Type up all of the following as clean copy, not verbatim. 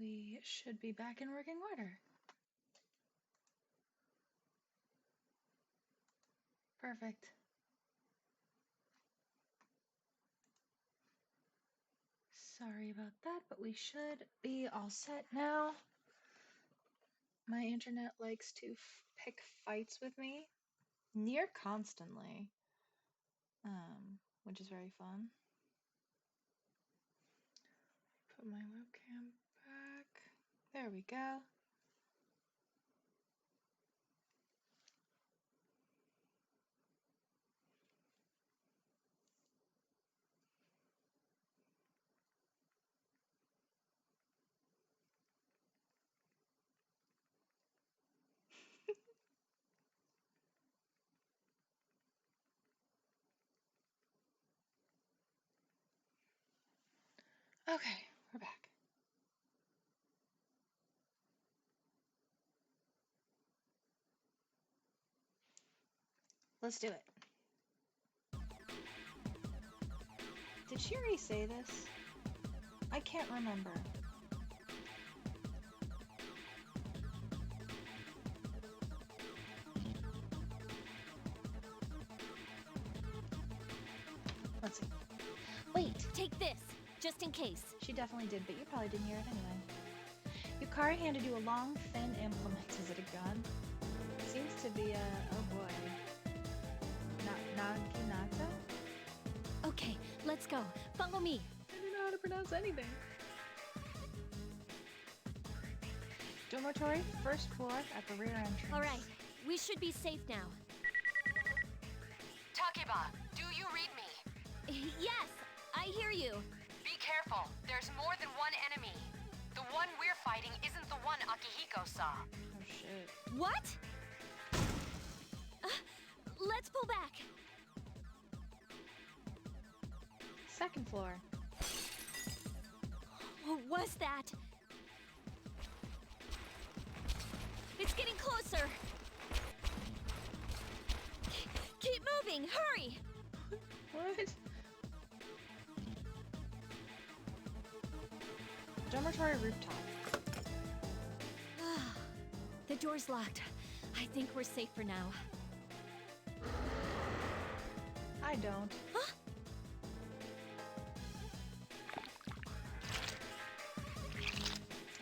we should be back in working order. Perfect. Sorry about that, but we should be all set now. My internet likes to pick fights with me near constantly, which is very fun. Put my webcam back. There we go. Okay, we're back. Let's do it. Did she already say this? I can't remember. Let's see. Wait! Take this, just in case. She definitely did, but you probably didn't hear it anyway. Yukari handed you a long, thin implement. Is it a gun? Seems to be a... oh boy. Naginata? Okay, let's go. Follow me. I don't know how to pronounce anything. Dormitory, first floor, at the rear entrance. Alright, we should be safe now. Takeba, do you read me? Yes, I hear you. Be careful. There's more than one enemy. The one we're fighting isn't the one Akihiko saw. Oh shit. What? Let's pull back. Second floor. What was that? It's getting closer. Keep moving, hurry! What? Dormitory rooftop. The door's locked. I think we're safe for now. I don't. Huh?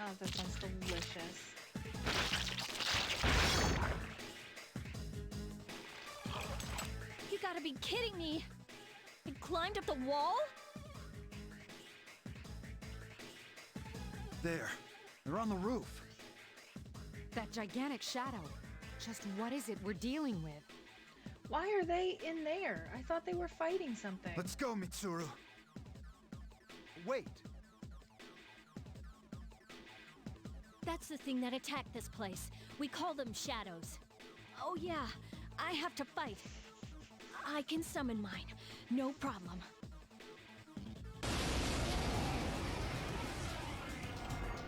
Oh, this one's delicious. You gotta be kidding me! It climbed up the wall? There. They're on the roof. That gigantic shadow. Just what is it we're dealing with? Why are they in there? I thought they were fighting something. Let's go, Mitsuru. Wait. That's the thing that attacked this place. We call them shadows. Oh yeah, I have to fight. I can summon mine. No problem. You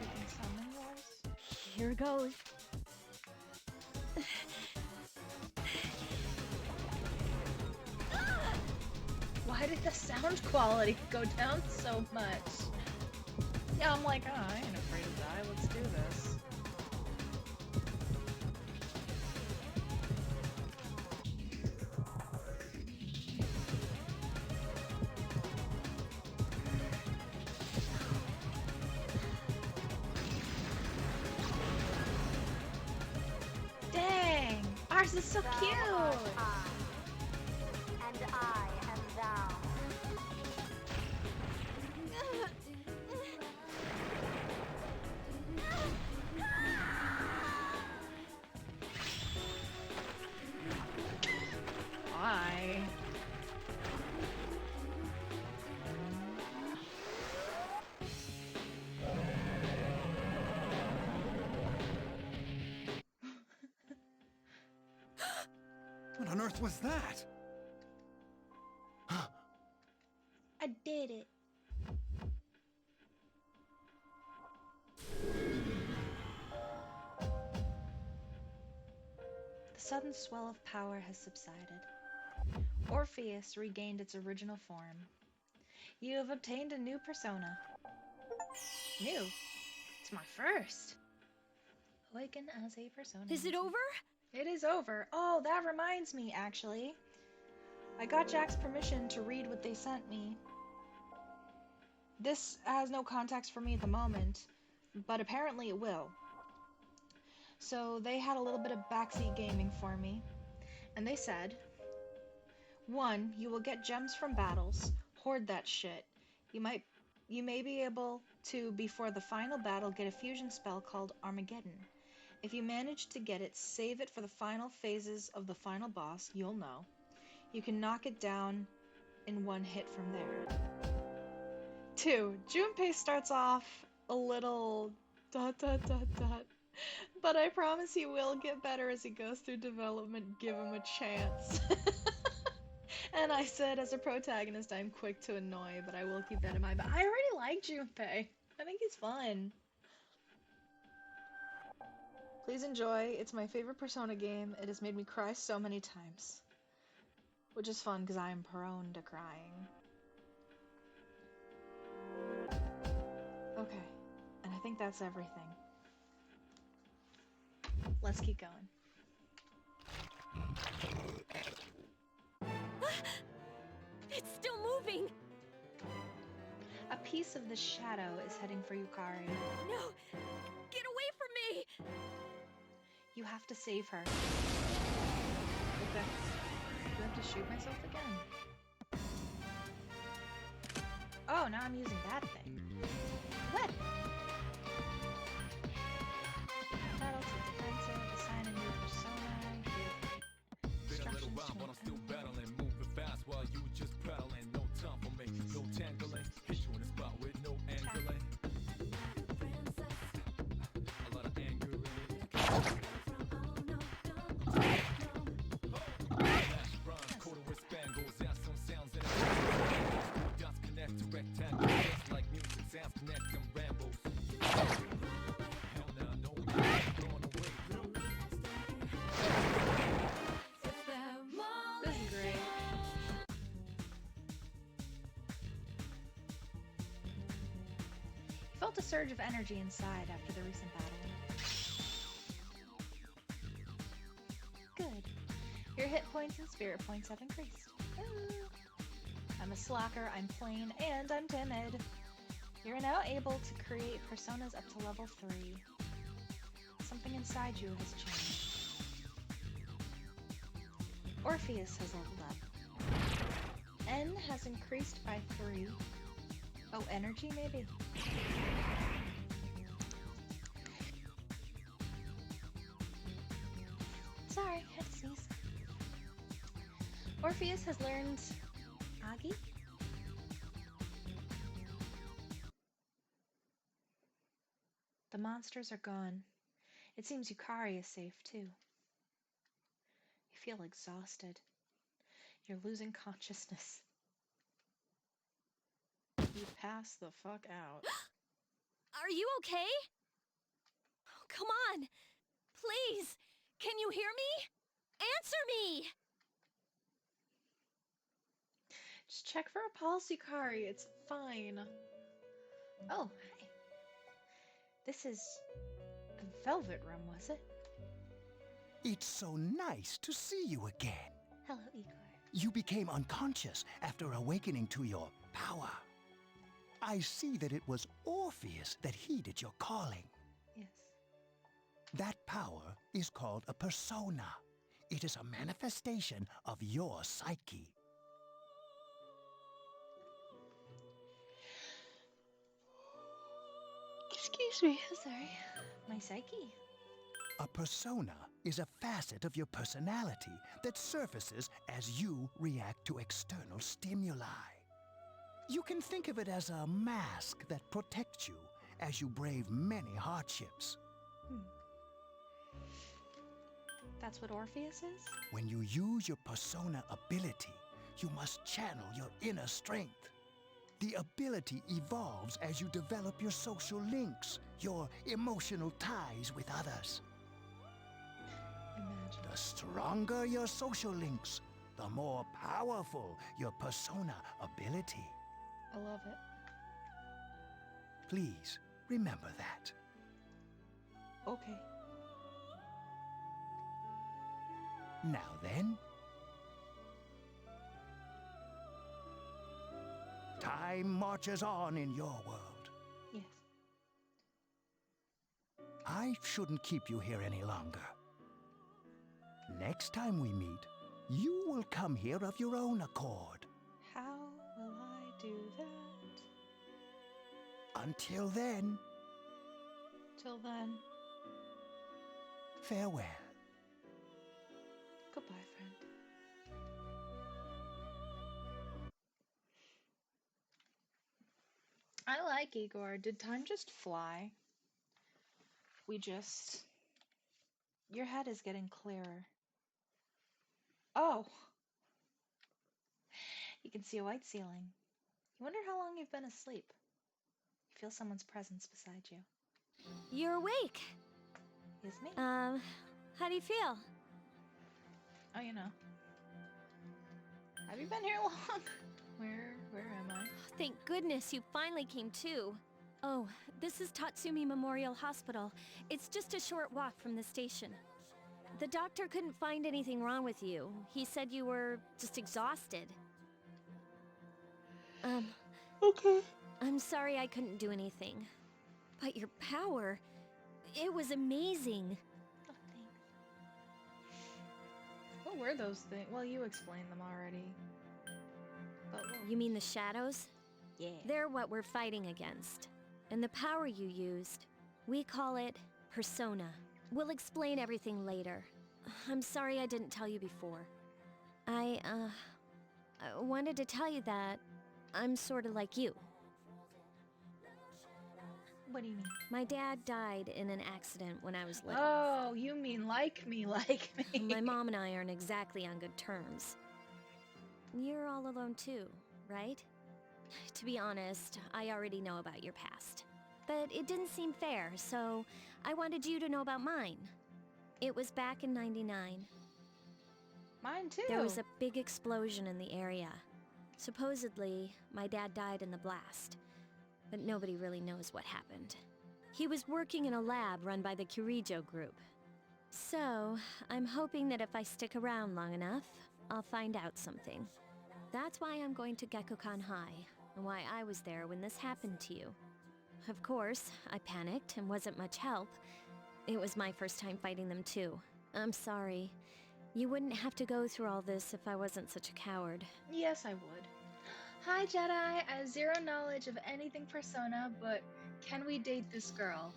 can summon yours? Here goes. Why did the sound quality go down so much? Yeah, I'm like, oh, I ain't afraid to die. Let's do this. Dang! Ours is so cute! And I am thou. Why? What on earth was that? I did it. The sudden swell of power has subsided. Orpheus regained its original form. You have obtained a new persona. New? It's It's my first. Awaken as a persona. Is it over? It is over. Oh, that reminds me, actually. I got Jack's permission to read what they sent me. This has no context for me at the moment, but apparently it will. So they had a little bit of backseat gaming for me, and they said, 1. You will get gems from battles. Hoard that shit. You may be able to, before the final battle, get a fusion spell called Armageddon. If you manage to get it, save it for the final phases of the final boss, you'll know. You can knock it down in one hit from there. 2. Junpei starts off a little ... But I promise he will get better as he goes through development. Give him a chance. And I said, as a protagonist, I'm quick to annoy, but I will keep that in mind. But I already like Junpei. I think he's fun. Please enjoy. It's my favorite Persona game. It has made me cry so many times. Which is fun, because I am prone to crying. Okay. And I think that's everything. Let's keep going. It's still moving! A piece of the shadow is heading for Yukari. No! Get away from me! You have to save her. Okay. Do I have to shoot myself again? Oh, now I'm using that thing. What? Battle to defensive, assign a new persona, give instructions to an enemy. Battling, moving fast while you just prattling. No time for me, no tangling. Hit you in the spot with no angling. A lot of anger in it. Flash bronze, quarter with spangles, and some sounds in it. Dots connect to rectangles, just like music sounds connect them rambles. Hell nah, no man, going away. This is great. Felt a surge of energy inside after the recent battle. Good. Your hit points and spirit points have increased. I'm a slacker, I'm plain, and I'm timid. You're now able to create personas up to level 3. Something inside you has changed. Orpheus has leveled up. N has increased by 3. Oh, energy maybe? Sorry, I had to sneeze. Orpheus has learned Agi? The monsters are gone. It seems Yukari is safe too. You feel exhausted. You're losing consciousness. You pass the fuck out. Are you okay? Oh, come on! Please! Can you hear me? Answer me! Just check for a pulse, Yukari. It's fine. Oh, hi. This is a velvet room, was it? It's so nice to see you again. Hello, Igor. You became unconscious after awakening to your power. I see that it was Orpheus that heeded your calling. Yes. That power is called a persona. It is a manifestation of your psyche. Excuse me, sorry. My psyche. A persona is a facet of your personality that surfaces as you react to external stimuli. You can think of it as a mask that protects you as you brave many hardships. That's what Orpheus is? When you use your persona ability, you must channel your inner strength. The ability evolves as you develop your social links, your emotional ties with others. Imagine. The stronger your social links, the more powerful your persona ability. I love it. Please remember that. Okay. Now then, time marches on in your world. Yes. I shouldn't keep you here any longer. Next time we meet, you will come here of your own accord. How will I do that? Until then, Till then, farewell. goodbye, friend. I like Igor. Did time just fly? We just. Your head is getting clearer. Oh! You can see a white ceiling. You wonder how long you've been asleep. You feel someone's presence beside you. You're awake. Is me? How do you feel? Oh, you know. Have you been here long? Where am I? Thank goodness you finally came to. Oh, this is Tatsumi Memorial Hospital. It's just a short walk from the station. The doctor couldn't find anything wrong with you. He said you were just exhausted. Okay. I'm sorry I couldn't do anything. But your power, it was amazing. Oh, thanks. What were those things? Well, you explained them already. But what? You mean the shadows? Yeah. They're what we're fighting against. And the power you used, we call it persona. We'll explain everything later. I'm sorry I didn't tell you before. I wanted to tell you that I'm sort of like you. What do you mean? My dad died in an accident when I was little. Oh, you mean like me, like me. My mom and I aren't exactly on good terms. You're all alone too, right? To be honest, I already know about your past. But it didn't seem fair, so I wanted you to know about mine. It was back in '99. Mine too. There was a big explosion in the area. Supposedly, my dad died in the blast, but nobody really knows what happened. He was working in a lab run by the Kirijo group. So, I'm hoping that if I stick around long enough, I'll find out something. That's why I'm going to Gekukan High, and why I was there when this happened to you. Of course, I panicked and wasn't much help. It was my first time fighting them too. I'm sorry. You wouldn't have to go through all this if I wasn't such a coward. Yes, I would. Hi, Jedi. I have zero knowledge of anything Persona, but can we date this girl?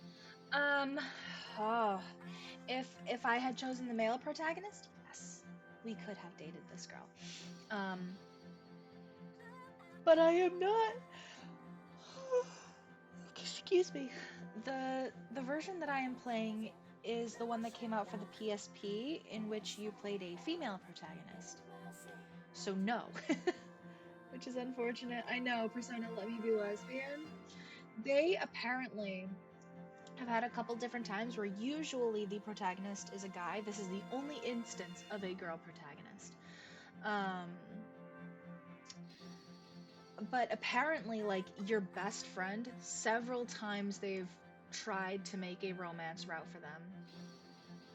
Oh, if I had chosen the male protagonist, yes, we could have dated this girl. But I am not. Excuse me. The version that I am playing is the one that came out for the PSP, in which you played a female protagonist. So no. Which is unfortunate. I know, Persona let me be lesbian. They apparently have had a couple different times where usually the protagonist is a guy. This is the only instance of a girl protagonist. But apparently, like, your best friend, several times they've tried to make a romance route for them.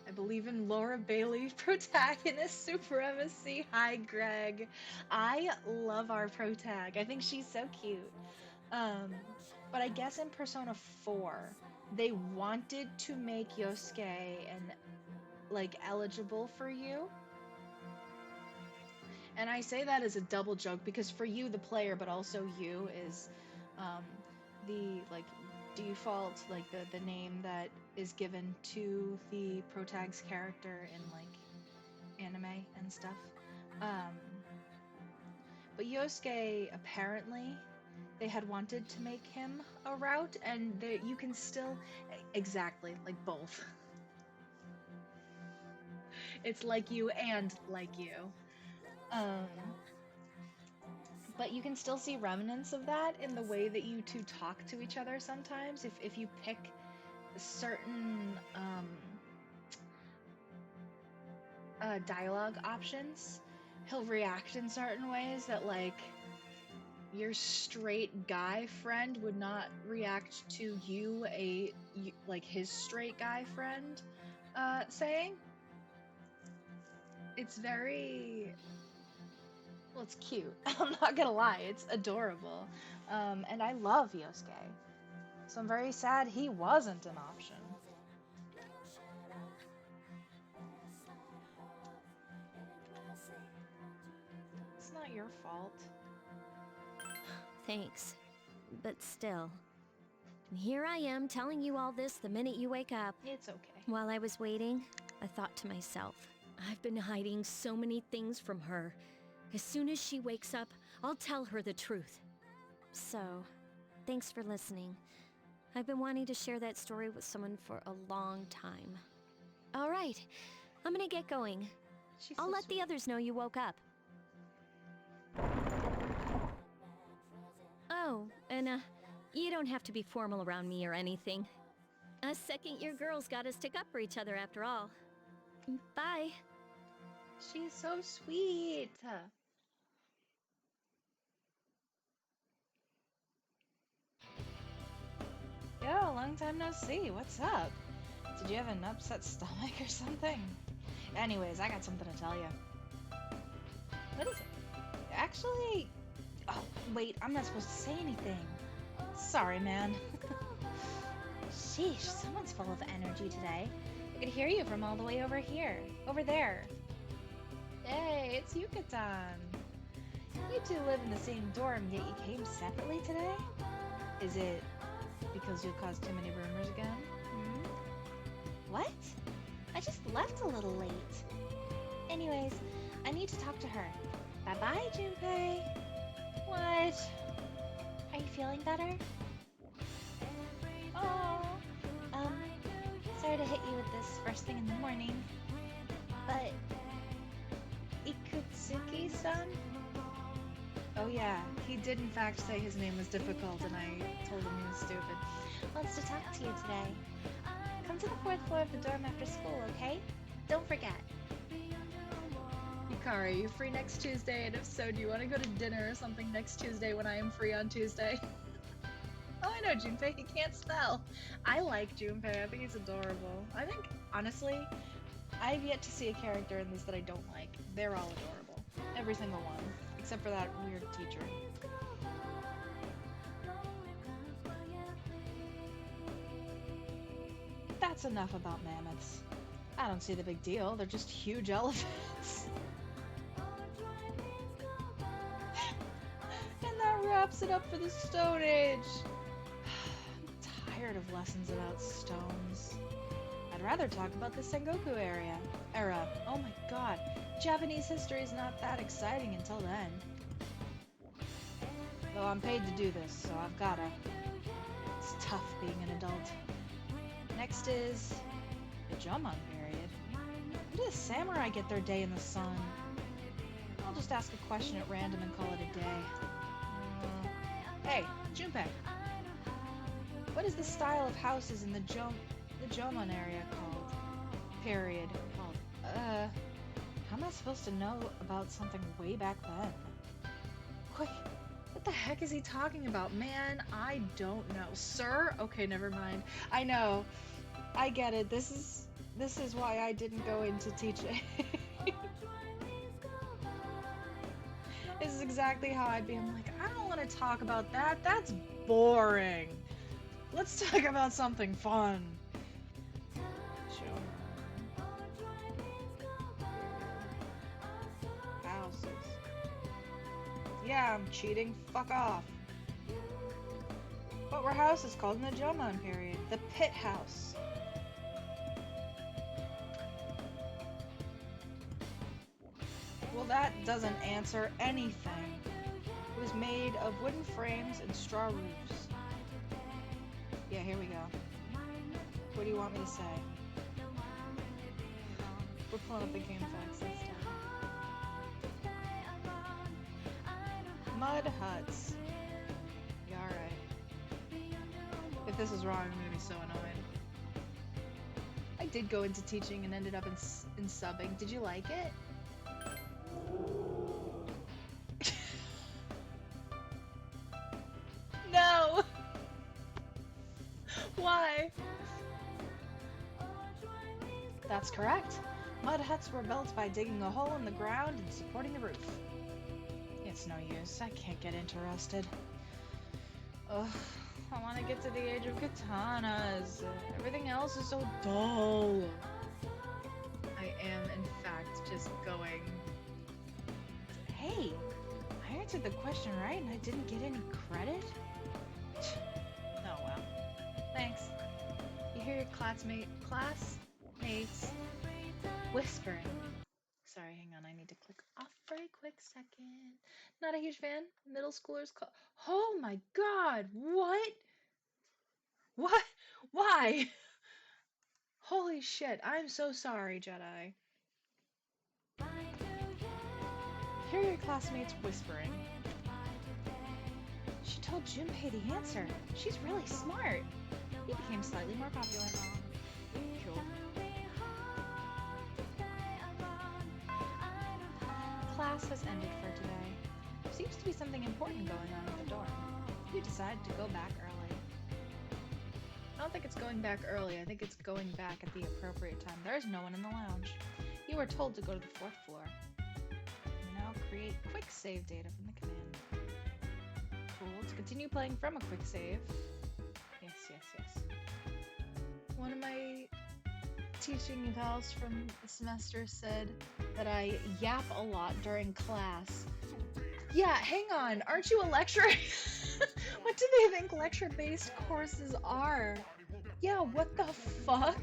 I believe in Laura Bailey, protagonist supremacy. Hi, Greg. I love our protag. I think she's so cute. But I guess in Persona 4, they wanted to make Yosuke eligible for you. And I say that as a double joke because for you, the player, but also you, is the default the name that is given to the protag's character in anime and stuff. But Yosuke, apparently they had wanted to make him a route, and you can still exactly like both. It's like you and like you. But you can still see remnants of that in the way that you two talk to each other sometimes. If you pick certain dialogue options, he'll react in certain ways that your straight guy friend would not react to you, like his straight guy friend, saying. It's very, well, it's cute. I'm not gonna lie, it's adorable. And I love Yosuke. So I'm very sad he wasn't an option. It's not your fault. Thanks. But still. Here I am telling you all this the minute you wake up. It's okay. While I was waiting, I thought to myself, I've been hiding so many things from her. As soon as she wakes up, I'll tell her the truth. So, thanks for listening. I've been wanting to share that story with someone for a long time. All right, I'm gonna get going. I'll let the others know you woke up. Oh, and you don't have to be formal around me or anything. Us second-year girls gotta stick up for each other after all. Bye. She's so sweet. Yo, long time no see. What's up? Did you have an upset stomach or something? Anyways, I got something to tell you. What is it? Actually... Oh, wait, I'm not supposed to say anything. Sorry, man. Sheesh, someone's full of energy today. I could hear you from all the way over here. Over there. Hey, it's Yucatan. You two live in the same dorm, yet you came separately today? Is it because you caused too many rumors again? Hmm? What? I just left a little late. Anyways, I need to talk to her. Bye-bye, Junpei. What? Are you feeling better? Oh, sorry to hit you with this first thing in the morning, but Ikutsuki-san? Oh yeah, he did in fact say his name was difficult and I told him he was stupid. Wants to talk to you today. Come to the 4th floor of the dorm after school, okay? Don't forget. Yukari, are you free next Tuesday? And if so, do you want to go to dinner or something next Tuesday when I am free on Tuesday? Oh, I know Junpei, he can't spell. I like Junpei, I think he's adorable. I think, honestly, I've yet to see a character in this that I don't like. They're all adorable. Every single one. Except for that weird teacher. That's enough about mammoths. I don't see the big deal, they're just huge elephants. And that wraps it up for the Stone Age. I'm tired of lessons about stones. I'd rather talk about the Sengoku era. Oh my god, Japanese history is not that exciting until then. Though I'm paid to do this, so I've gotta. It's tough being an adult. Next is the Jomon period. When do the samurai get their day in the sun? I'll just ask a question at random and call it a day. Hey, Junpei. What is the style of houses in the Jomon area called? Period. Called. How am I supposed to know about something way back then? Wait, what the heck is he talking about? Man, I don't know. Sir? Okay, never mind. I know. I get it. This is why I didn't go into teaching. This is exactly how I'd be. I'm like, I don't want to talk about that. That's boring. Let's talk about something fun. Houses. Yeah, I'm cheating. Fuck off. What were houses called in the Jomon period? The Pit House. Well, that doesn't answer anything. It was made of wooden frames and straw roofs. Yeah, here we go. What do you want me to say? We're pulling up the game facts this time. Mud huts. Yeah, alright. If this is wrong, I'm gonna be so annoyed. I did go into teaching and ended up in subbing. Did you like it? Why? That's correct. Mud huts were built by digging a hole in the ground and supporting the roof. It's no use. I can't get interested. Ugh, I want to get to the age of katanas. Everything else is so dull. I am, in fact, just going... Hey, I answered the question right and I didn't get any credit? Oh well. Thanks. You hear your classmates whispering. Sorry, hang on, I need to click off for a quick second. Not a huge fan. Middle schoolers call. Oh my god, what? What? Why? Holy shit, I'm so sorry, Jedi. Hear your classmates whispering. She told Junpei the answer. She's really smart. He became slightly more popular. Cool. Class has ended for today. There seems to be something important going on at the dorm. We decided to go back early. I don't think it's going back early. I think it's going back at the appropriate time. There's no one in the lounge. You were told to go to the 4th floor. Now create quick save data from the command. Cool. To continue playing from a quick save. Yes, yes, yes. One of my teaching evals from the semester said that I yap a lot during class. Yeah, hang on. Aren't you a lecturer? What do they think lecture-based courses are? Yeah, what the fuck?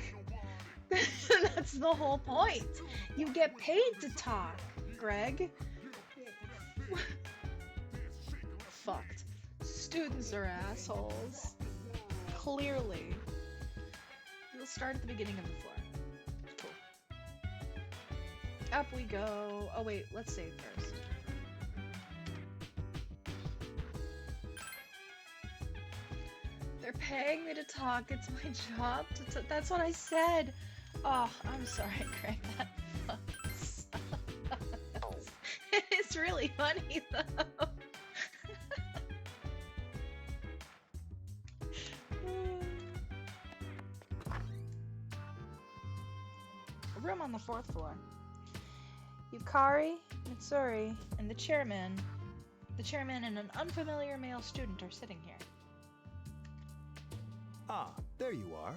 That's the whole point. You get paid to talk, Greg. Fucked. Students are assholes. Clearly. We'll start at the beginning of the floor. Cool. Up we go. Oh wait, let's save first. They're paying me to talk. It's my job to that's what I said. Oh, I'm sorry, Craig. That fucking sucks. It's really funny though. A room on the 4th floor. Yukari, Mitsuri, and the chairman and an unfamiliar male student are sitting here. Ah, there you are.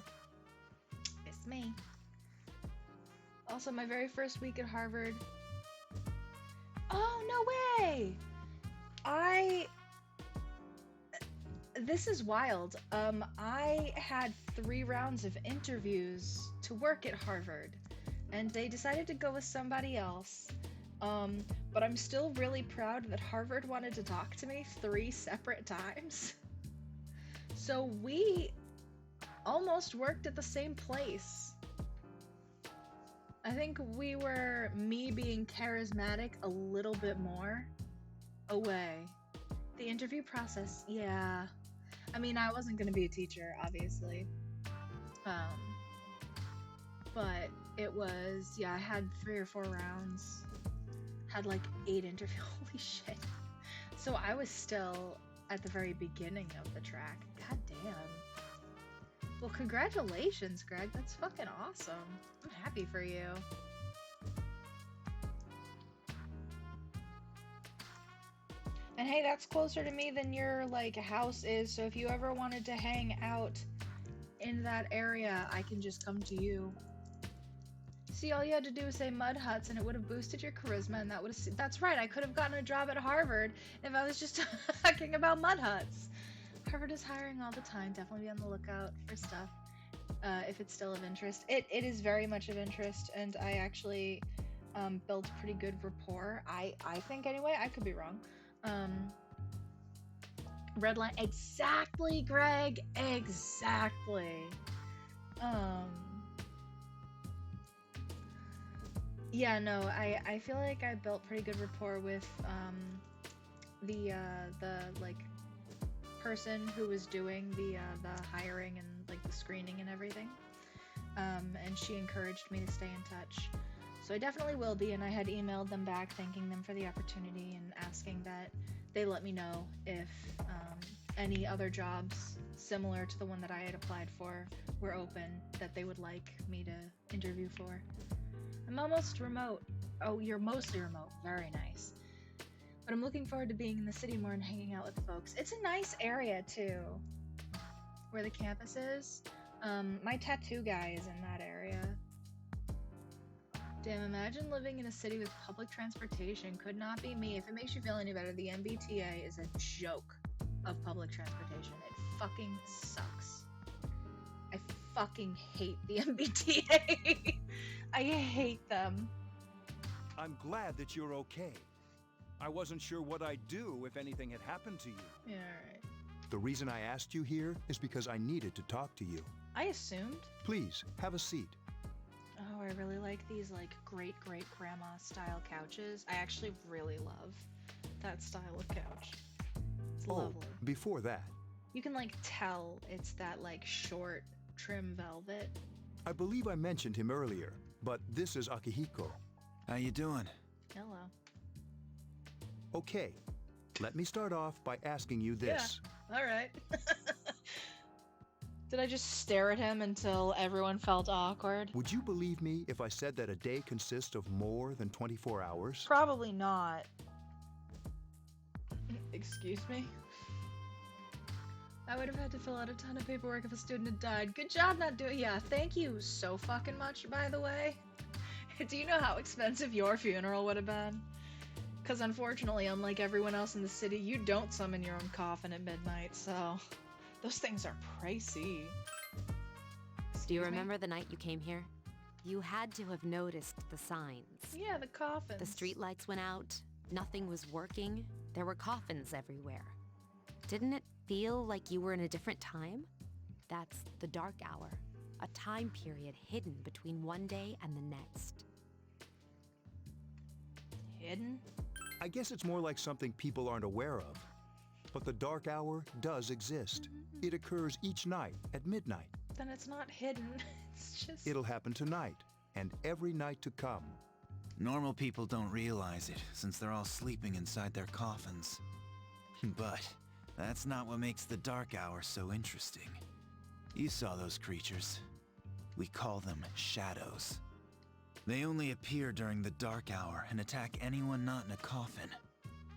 It's me. Also, my very first week at Harvard. Oh, no way! This is wild. I had 3 rounds of interviews to work at Harvard, and they decided to go with somebody else. But I'm still really proud that Harvard wanted to talk to me 3 separate times. So we almost worked at the same place. I think we were, me being charismatic a little bit more, away. The interview process, yeah. I mean, I wasn't gonna be a teacher, obviously. But it was, yeah, I had 3 or 4 rounds. Had like 8 interviews, holy shit. So I was still at the very beginning of the track. God damn. Well, congratulations, Greg. That's fucking awesome. I'm happy for you. And hey, that's closer to me than your, like, house is, so if you ever wanted to hang out in that area, I can just come to you. See, all you had to do was say mud huts, and it would have boosted your charisma, and that would have... That's right, I could have gotten a job at Harvard if I was just talking about mud huts. Harvard is hiring all the time. Definitely be on the lookout for stuff if it's still of interest. It is very much of interest, and I actually built pretty good rapport. I think anyway. I could be wrong. Red line. Exactly, Greg. Exactly. Yeah, no, I feel like I built pretty good rapport with the like person who was doing the hiring and like the screening and everything, and she encouraged me to stay in touch, so I definitely will be. And I had emailed them back thanking them for the opportunity and asking that they let me know if any other jobs similar to the one that I had applied for were open that they would like me to interview for. I'm almost remote. Oh, you're mostly remote. Very nice. But I'm looking forward to being in the city more and hanging out with the folks. It's a nice area too, where the campus is. My tattoo guy is in that area. Damn, imagine living in a city with public transportation. Could not be me. If it makes you feel any better, the MBTA is a joke of public transportation. It fucking sucks. I fucking hate the MBTA. I hate them. I'm glad that you're okay. I wasn't sure what I'd do if anything had happened to you. Yeah, alright. The reason I asked you here is because I needed to talk to you. I assumed. Please, have a seat. Oh, I really like these like great-great-grandma style couches. I actually really love that style of couch. It's lovely. Before that, You can like tell it's that like short trim velvet. I believe I mentioned him earlier, but this is Akihiko. How you doing? Hello. Okay, let me start off by asking you this. All right. Did I just stare at him until everyone felt awkward? Would you believe me if I said that a day consists of more than 24 hours? Probably not. Excuse me? I would have had to fill out a ton of paperwork if a student had died. Good job not doing— yeah, thank you so fucking much, by the way. Do you know how expensive your funeral would have been? Because unfortunately, unlike everyone else in the city, you don't summon your own coffin at midnight, so those things are pricey. Do you remember the night you came here? You had to have noticed the signs. Yeah, the coffins. The streetlights went out, nothing was working, there were coffins everywhere. Didn't it feel like you were in a different time? That's the dark hour, a time period hidden between one day and the next. Hidden? I guess it's more like something people aren't aware of. But the dark hour does exist. It occurs each night at midnight. Then it's not hidden. It's just— It'll happen tonight, and every night to come. Normal people don't realize it, since they're all sleeping inside their coffins. But that's not what makes the dark hour so interesting. You saw those creatures. We call them shadows. They only appear during the dark hour and attack anyone not in a coffin.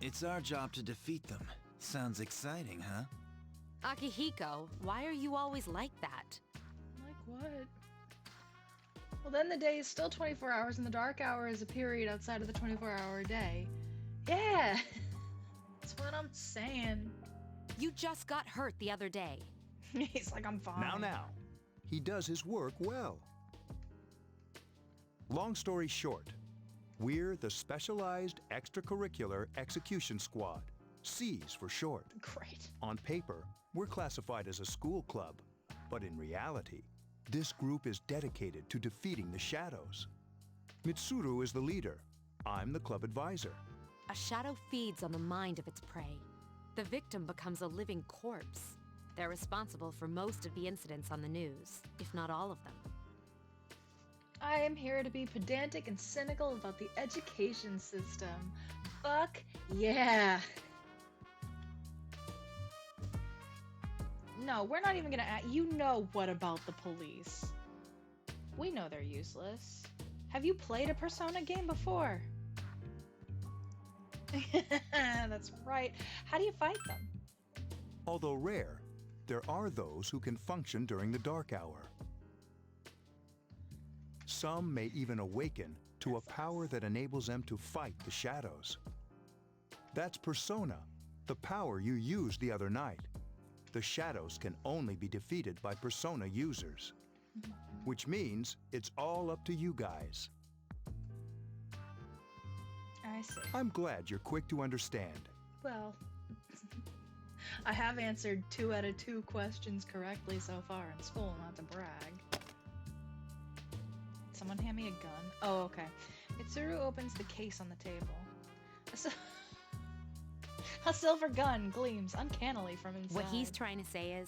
It's our job to defeat them. Sounds exciting, huh? Akihiko, why are you always like that? Like what? Well, then the day is still 24 hours and the dark hour is a period outside of the 24-hour day. Yeah! That's what I'm saying. You just got hurt the other day. He's like, I'm fine. Now. He does his work well. Long story short, we're the Specialized Extracurricular Execution Squad, C's for short. Great. On paper, we're classified as a school club, but in reality, this group is dedicated to defeating the shadows. Mitsuru is the leader. I'm the club advisor. A shadow feeds on the mind of its prey. The victim becomes a living corpse. They're responsible for most of the incidents on the news, if not all of them. I am here to be pedantic and cynical about the education system. Fuck yeah. No, we're not even gonna you know what about the police? We know they're useless. Have you played a Persona game before? That's right. How do you fight them? Although rare, there are those who can function during the dark hour. Some may even awaken to a power that enables them to fight the shadows. That's Persona, the power you used the other night. The shadows can only be defeated by Persona users. Which means it's all up to you guys. I see. I'm glad you're quick to understand. Well, I have answered 2 out of 2 questions correctly so far in school, not to brag. Someone hand me a gun? Oh, okay. Mitsuru opens the case on the table. A silver gun gleams uncannily from inside. What he's trying to say is,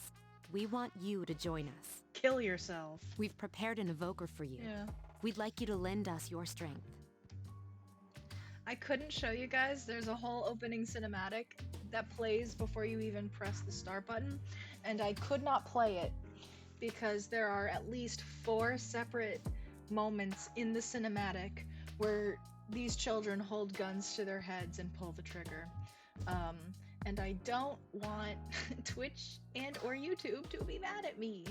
we want you to join us. Kill yourself. We've prepared an evoker for you. Yeah. We'd like you to lend us your strength. I couldn't show you guys. There's a whole opening cinematic that plays before you even press the start button, and I could not play it because there are at least 4 separate moments in the cinematic where these children hold guns to their heads and pull the trigger. Um, and I don't want Twitch and or YouTube to be mad at me.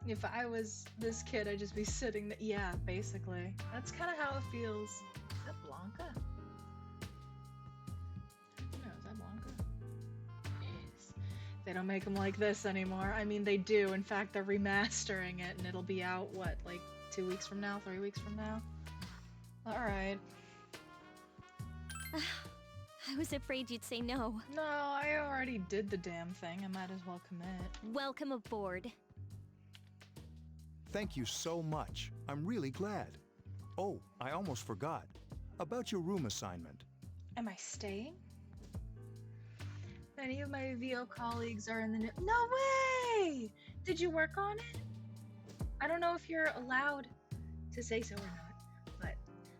If I was this kid, I'd just be sitting there. Yeah, basically. That's kind of how it feels. Is that Blanca? No, is that Blanca? Yes. They don't make them like this anymore. I mean, they do. In fact, they're remastering it, and it'll be out, what, like 2 weeks from now? 3 weeks from now? Alright. I was afraid you'd say no. No, I already did the damn thing. I might as well commit. Welcome aboard. Thank you so much. I'm really glad. Oh, I almost forgot. About your room assignment. Am I staying? Many of my VO colleagues are in the No way! Did you work on it? I don't know if you're allowed to say so or not, but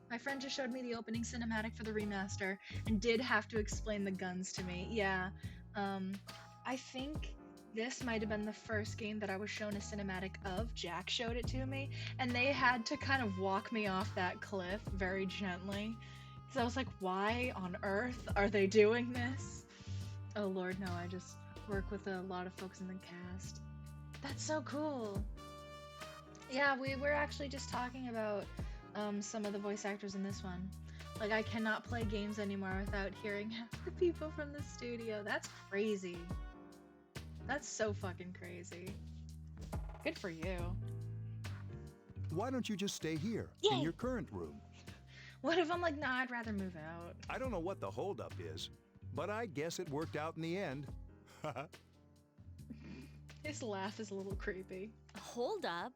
my friend just showed me the opening cinematic for the remaster and did have to explain the guns to me. Yeah, I think this might have been the first game that I was shown a cinematic of. Jack showed it to me, and they had to kind of walk me off that cliff very gently. Because I was like, why on earth are they doing this? Oh lord, no, I just work with a lot of folks in the cast. That's so cool. Yeah, we were actually just talking about some of the voice actors in this one. Like, I cannot play games anymore without hearing half the people from the studio. That's crazy. That's so fucking crazy. Good for you. Why don't you just stay here, Yay. in your current room? What if I'm like, nah, I'd rather move out? I don't know what the holdup is, but I guess it worked out in the end. His laugh is a little creepy. Hold up.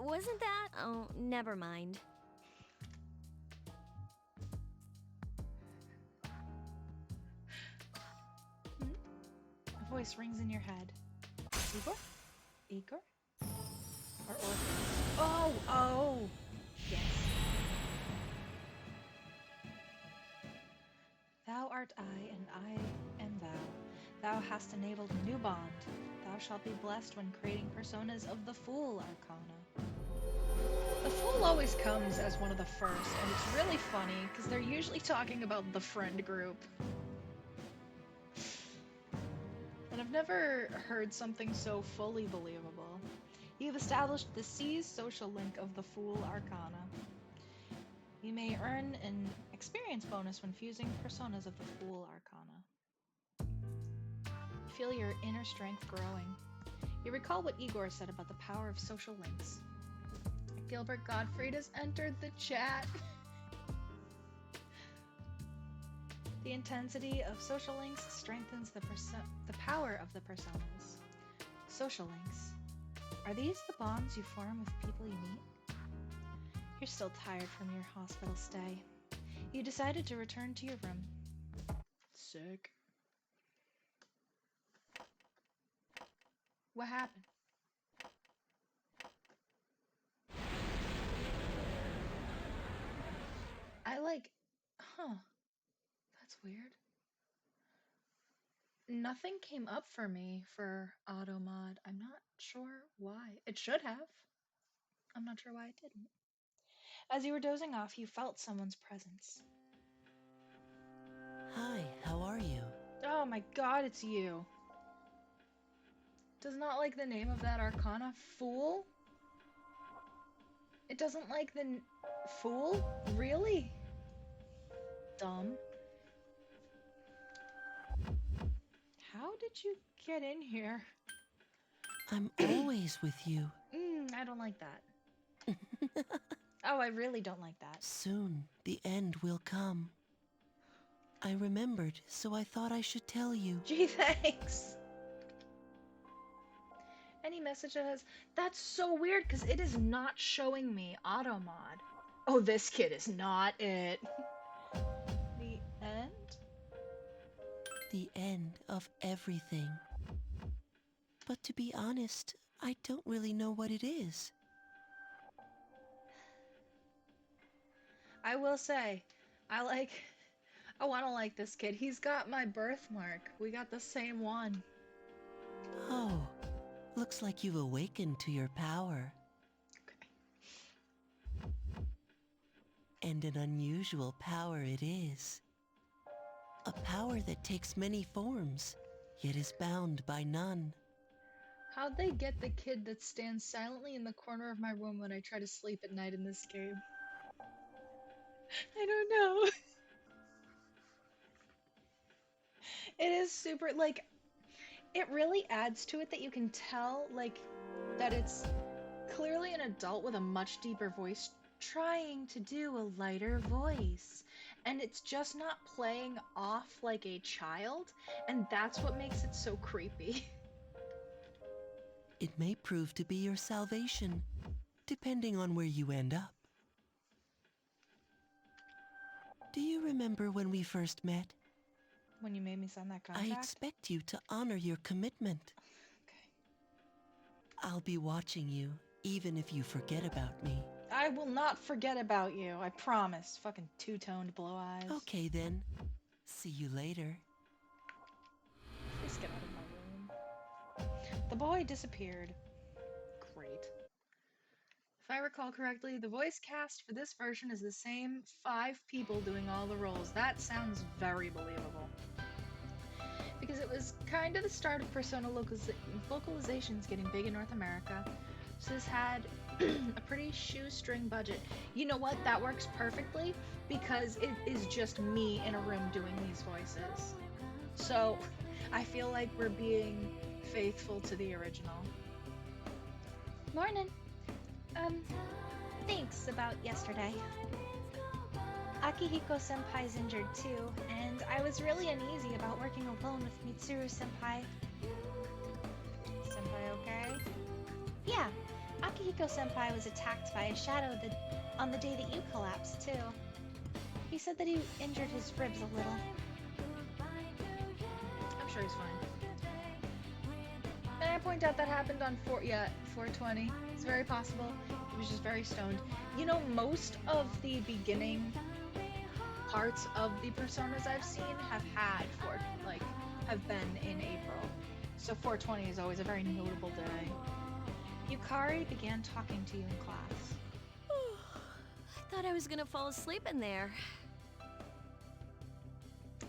Wasn't that? Oh, never mind. A voice rings in your head. Igor? Igor? Or Orphan? Oh! Yes. Thou art I, and I am thou. Thou hast enabled a new bond. Thou shalt be blessed when creating personas of the Fool Arcana. The Fool always comes as one of the first, and it's really funny, because they're usually talking about the friend group. And I've never heard something so fully believable. You've established the C's social link of the Fool Arcana. You may earn an experience bonus when fusing personas of the Fool Arcana. You feel your inner strength growing. You recall what Igor said about the power of social links. Gilbert Gottfried has entered the chat. The intensity of social links strengthens the power of the personas. Social links. Are these the bonds you form with people you meet? You're still tired from your hospital stay. You decided to return to your room. Sick. What happened? That's weird. Nothing came up for me for automod. I'm not sure why. It should have. I'm not sure why it didn't. As you were dozing off, you felt someone's presence. Hi, how are you? Oh my god, it's you. Does not like the name of that arcana. Fool? It doesn't like the Fool? Really? Dumb. How did you get in here? I'm always with you. I don't like that. Oh, I really don't like that. Soon, the end will come. I remembered, so I thought I should tell you. Gee, thanks. Any message that has... That's so weird, because it is not showing me automod. Oh, this kid is not it. The end? The end of everything. But to be honest, I don't really know what it is. I will say, I Oh, I don't like this kid. He's got my birthmark. We got the same one. Oh, looks like you've awakened to your power. And an unusual power it is. A power that takes many forms, yet is bound by none. How'd they get the kid that stands silently in the corner of my room when I try to sleep at night in this game? I don't know. It is super, like, it really adds to it that you can tell, like, that it's clearly an adult with a much deeper voice trying to do a lighter voice. And it's just not playing off like a child, and that's what makes it so creepy. It may prove to be your salvation, depending on where you end up. Do you remember when we first met? When you made me sign that I contract? expect you to honor your commitment. Okay. I'll be watching you, even if you forget about me. I will not forget about you, I promise. Fucking two-toned blow eyes. Okay then. See you later. Please get out of my room. The boy disappeared. Great. If I recall correctly, the voice cast for this version is the same 5 people doing all the roles. That sounds very believable. Because it was kind of the start of Persona localizations getting big in North America. So this had a pretty shoestring budget. You know what? That works perfectly because it is just me in a room doing these voices. So I feel like we're being faithful to the original. Morning. Thanks about yesterday. Akihiko-senpai's injured too, and I was really uneasy about working alone with Mitsuru-senpai. Senpai okay? Yeah, Akihiko-senpai was attacked by a shadow on the day that you collapsed too. He said that he injured his ribs a little. I'm sure he's fine. And I point out that happened on 420. It's very possible. He was just very stoned. You know, most of the beginning parts of the Personas I've seen have been in April. So 420 is always a very notable day. Yukari began talking to you in class. I thought I was gonna fall asleep in there.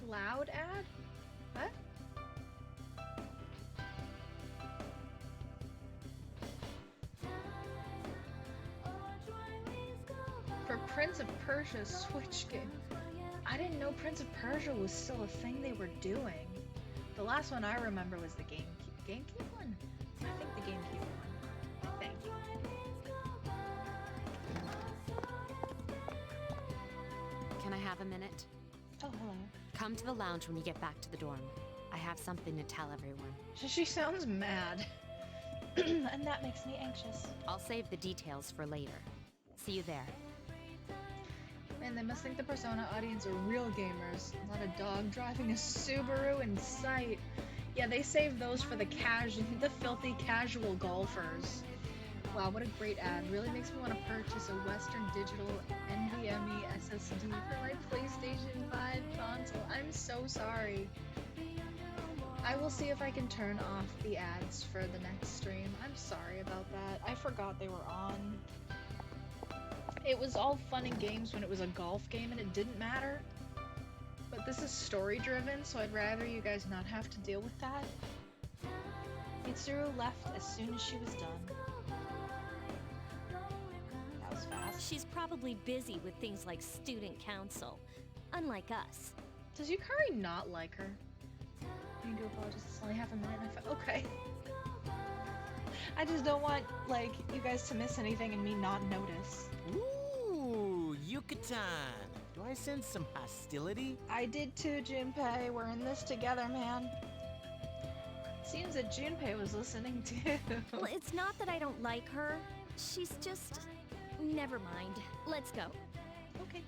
Loud ad? What? For Prince of Persia Switch game. I didn't know Prince of Persia was still a thing they were doing. The last one I remember was the GameCube one? I think the GameCube one. Thank you. Can I have a minute? Oh, hello. Come to the lounge when you get back to the dorm. I have something to tell everyone. She sounds mad. And that makes me anxious. I'll save the details for later. See you there. Man, they must think the Persona audience are real gamers, not a dog driving a Subaru in sight. Yeah, they save those for the filthy casual golfers. Wow, what a great ad. Really makes me want to purchase a Western Digital NVMe SSD for my PlayStation 5 console. I'm so sorry. I will see if I can turn off the ads for the next stream. I'm sorry about that. I forgot they were on. It was all fun and games when it was a golf game and it didn't matter. But this is story driven, so I'd rather you guys not have to deal with that. Mitsuru left as soon as she was done. That was fast. She's probably busy with things like student council, unlike us. Does Yukari not like her? I do apologize, it's only half a minute and okay. I just don't want, like, you guys to miss anything and me not notice. Ooh, Yucatan. Do I sense some hostility? I did too, Junpei. We're in this together, man. Seems that Junpei was listening too. Well, it's not that I don't like her. She's just... Never mind. Let's go. Okay.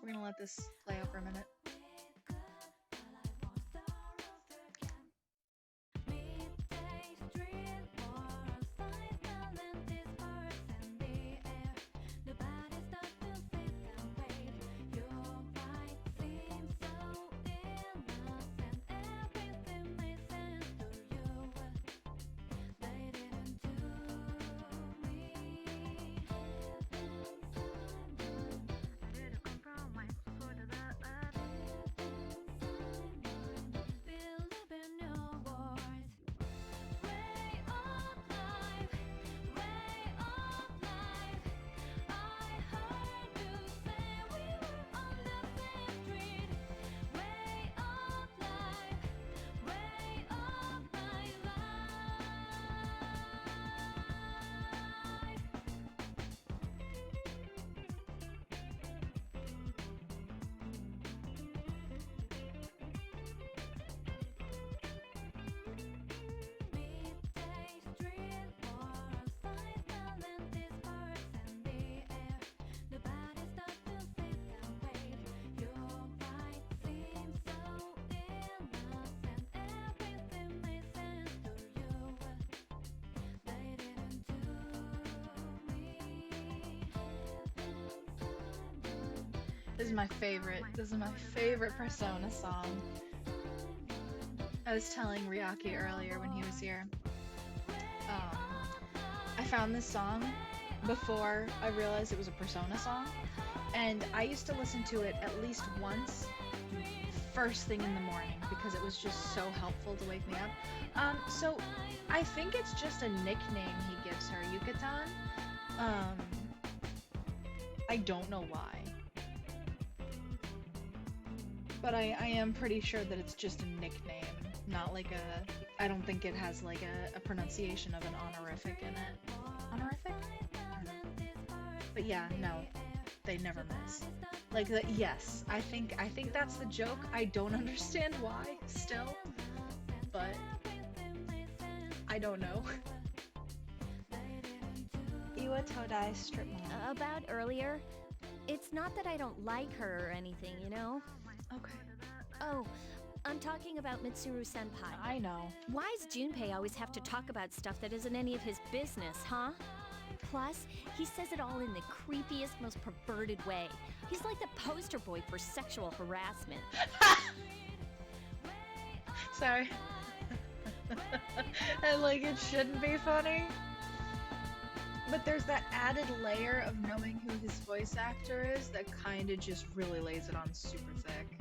We're gonna let this play out for a minute. is my favorite. This is my favorite Persona song. I was telling Ryaki earlier when he was here. I found this song before I realized it was a Persona song, and I used to listen to it at least once first thing in the morning because it was just so helpful to wake me up. So I think it's just a nickname he gives her, Yucatan. I don't know why. But I am pretty sure that it's just a nickname, not like a... I don't think it has like a pronunciation of an honorific in it. Honorific? I don't know. But yeah, no. They never miss. Like, yes, I think that's the joke. I don't understand why, still. But... I don't know. Iwa Todai strip mall. About earlier, it's not that I don't like her or anything, you know? Okay. Oh, I'm talking about Mitsuru-senpai. I know. Why does Junpei always have to talk about stuff that isn't any of his business, huh? Plus, he says it all in the creepiest, most perverted way. He's like the poster boy for sexual harassment. Sorry. And like, it shouldn't be funny. But there's that added layer of knowing who his voice actor is that kind of just really lays it on super thick.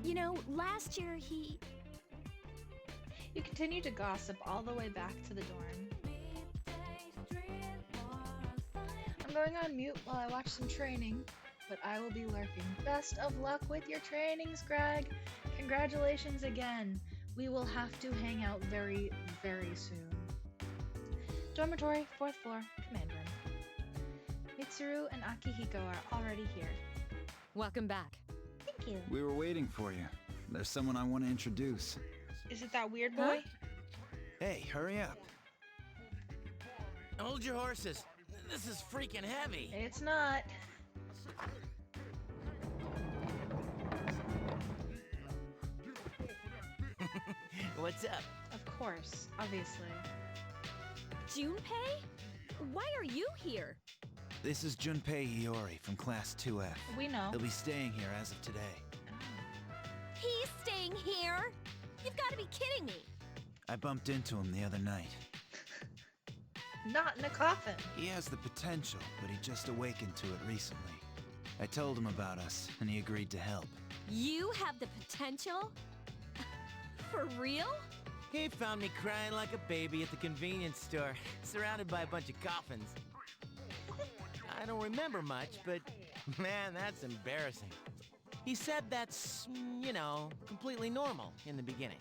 You know, last year he... You continue to gossip all the way back to the dorm. I'm going on mute while I watch some training, but I will be lurking. Best of luck with your trainings, Greg. Congratulations again. We will have to hang out very, very soon. Dormitory, 4th floor, command room. Mitsuru and Akihiko are already here. Welcome back. Thank you. We were waiting for you. There's someone I want to introduce. Is it that weird boy? Hey, hurry up. Hold your horses. This is freaking heavy. It's not. What's up? Of course, obviously. Junpei? Why are you here? This is Junpei Iori from Class 2F. We know. He'll be staying here as of today. He's staying here? You've got to be kidding me. I bumped into him the other night. Not in a coffin. He has the potential, but he just awakened to it recently. I told him about us, and he agreed to help. You have the potential? For real? He found me crying like a baby at the convenience store, surrounded by a bunch of coffins. I don't remember much, but man, that's embarrassing. He said that's, you know, completely normal in the beginning.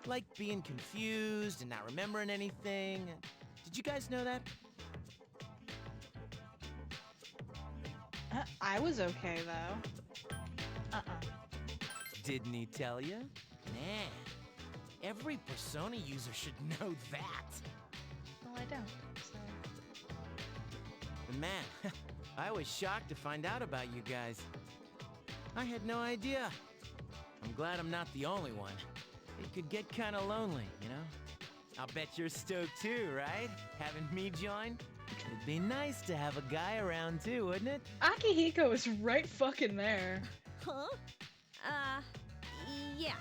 Like being confused and not remembering anything. Did you guys know that? I was okay, though. Didn't he tell you? Man, every Persona user should know that. Well, I don't, so... But man, I was shocked to find out about you guys. I had no idea. I'm glad I'm not the only one. It could get kinda lonely, you know? I'll bet you're stoked too, right? Having me join? It'd be nice to have a guy around too, wouldn't it? Akihiko is right fucking there. Huh? Yeah.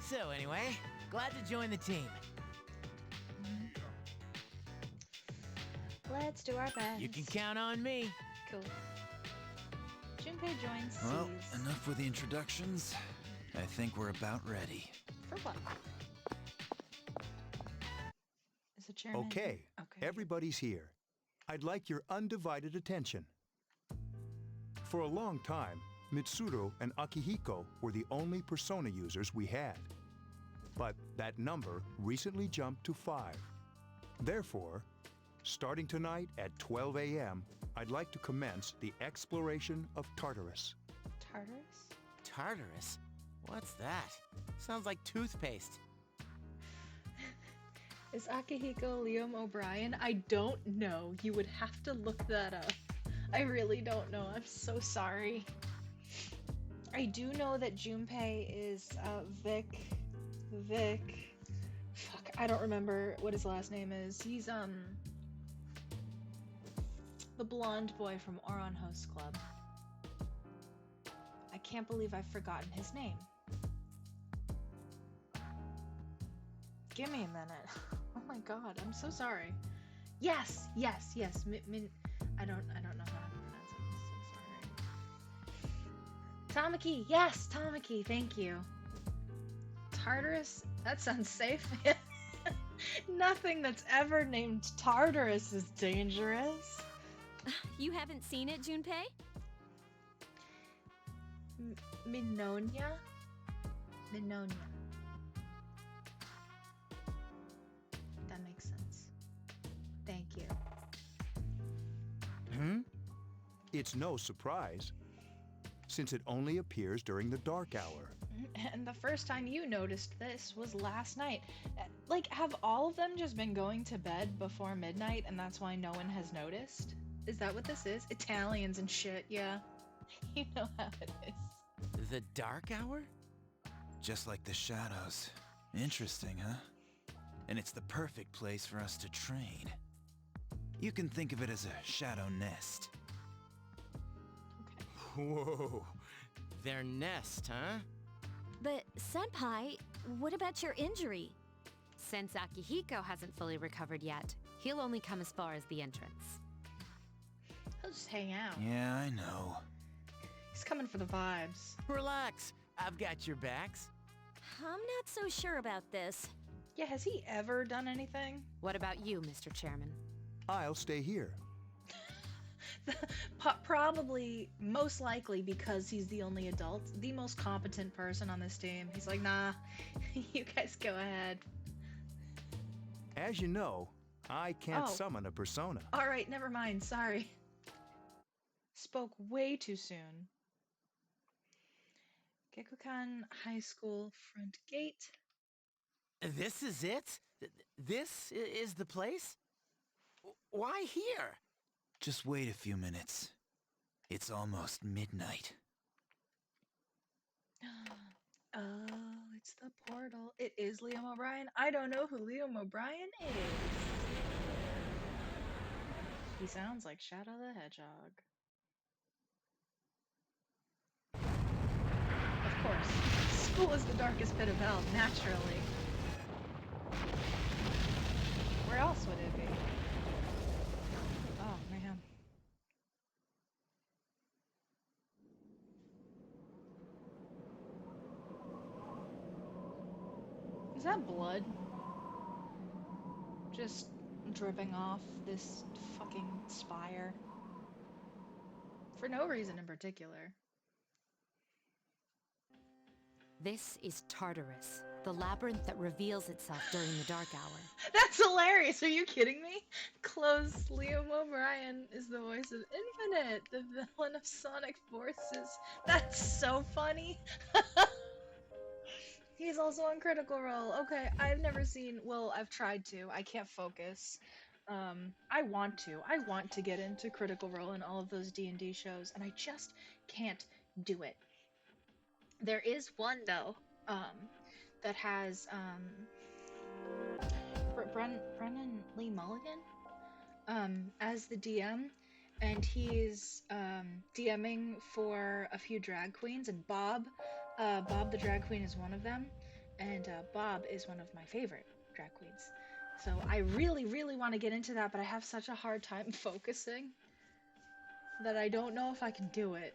So anyway, glad to join the team. Let's do our best. You can count on me. Cool. Junpei joins Well, C's. enough with the introductions. I think we're about ready. For what? Is the chairman... Okay, everybody's here. I'd like your undivided attention. For a long time, Mitsuru and Akihiko were the only Persona users we had. But that number recently jumped to 5. Therefore, starting tonight at 12 a.m., I'd like to commence the exploration of Tartarus. Tartarus? Tartarus? What's that? Sounds like toothpaste. Is Akihiko Liam O'Brien? I don't know. You would have to look that up. I really don't know. I'm so sorry. I do know that Junpei is Vic. Fuck, I don't remember what his last name is. He's the blonde boy from Oron Host Club. can't believe I've forgotten his name. Give me a minute. Oh my god, I'm so sorry. Yes. I don't know how to pronounce it. I'm so sorry. Tamaki, yes, Tamaki, thank you. Tartarus? That sounds safe. Nothing that's ever named Tartarus is dangerous. You haven't seen it, Junpei? Minonia? Minonia. That makes sense. Thank you. It's no surprise, since it only appears during the dark hour. And the first time you noticed this was last night. Like, have all of them just been going to bed before midnight and that's why no one has noticed? Is that what this is? Italians and shit, yeah. You know how it is. The dark hour? Just like the shadows. Interesting, huh? And it's the perfect place for us to train. You can think of it as a shadow nest. Whoa. Their nest, huh? But, Senpai, what about your injury? Since Akihiko hasn't fully recovered yet, he'll only come as far as the entrance. He'll just hang out. Yeah, I know. He's coming for the vibes. Relax. I've got your backs. I'm not so sure about this. Yeah, has he ever done anything? What about you, Mr. Chairman? I'll stay here. Probably, most likely because he's the only adult, the most competent person on this team. He's like, nah, you guys go ahead. As you know, I can't Oh. summon a persona. Alright, never mind, sorry. Spoke way too soon. Gekukan High School front gate. This is it? This is the place? Why here? Just wait a few minutes. It's almost midnight. Oh, it's the portal. It is Liam O'Brien. I don't know who Liam O'Brien is. He sounds like Shadow the Hedgehog. Of course, school is the darkest pit of hell, naturally. Where else would it be? Oh, man. Is that blood? Just dripping off this fucking spire. For no reason in particular. This is Tartarus, the labyrinth that reveals itself during the dark hour. That's hilarious! Are you kidding me? Close. Liam O'Brien is the voice of Infinite, the villain of Sonic Forces. That's so funny! He's also on Critical Role. Okay, I've never seen. Well, I've tried to. I can't focus. I want to. I want to get into Critical Role and all of those D&D shows, and I just can't do it. There is one though, that has Brennan Lee Mulligan, as the DM, and he's DMing for a few drag queens, and Bob the drag queen is one of them, and Bob is one of my favorite drag queens. So I really, really want to get into that, but I have such a hard time focusing that I don't know if I can do it.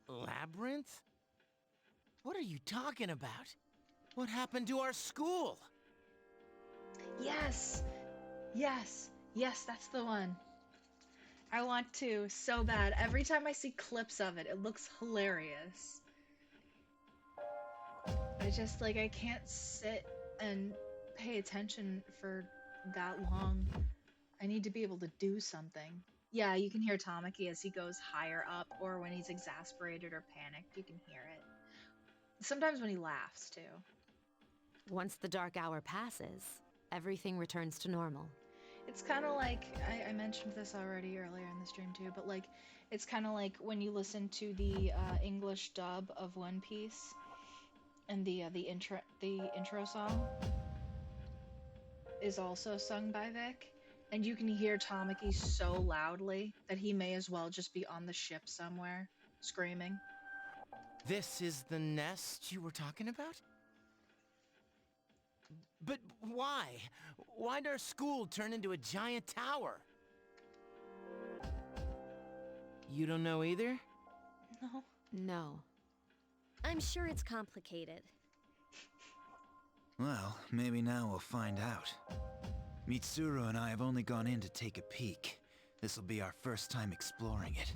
Labyrinth? What are you talking about? What happened to our school? Yes! Yes! Yes, that's the one. I want to so bad. Every time I see clips of it, it looks hilarious. I just, like, I can't sit and pay attention for that long. I need to be able to do something. Yeah, you can hear Tamaki as he goes higher up, or when he's exasperated or panicked, you can hear it. Sometimes when he laughs, too. Once the dark hour passes, everything returns to normal. It's kind of like, I mentioned this already earlier in the stream too, but like, it's kind of like when you listen to the English dub of One Piece, and the intro song is also sung by Vic, and you can hear Tamaki so loudly that he may as well just be on the ship somewhere. screaming. This is the nest you were talking about? But why? Why'd our school turn into a giant tower? You don't know either? No. No. I'm sure it's complicated. Well, maybe now we'll find out. Mitsuru and I have only gone in to take a peek. This'll be our first time exploring it.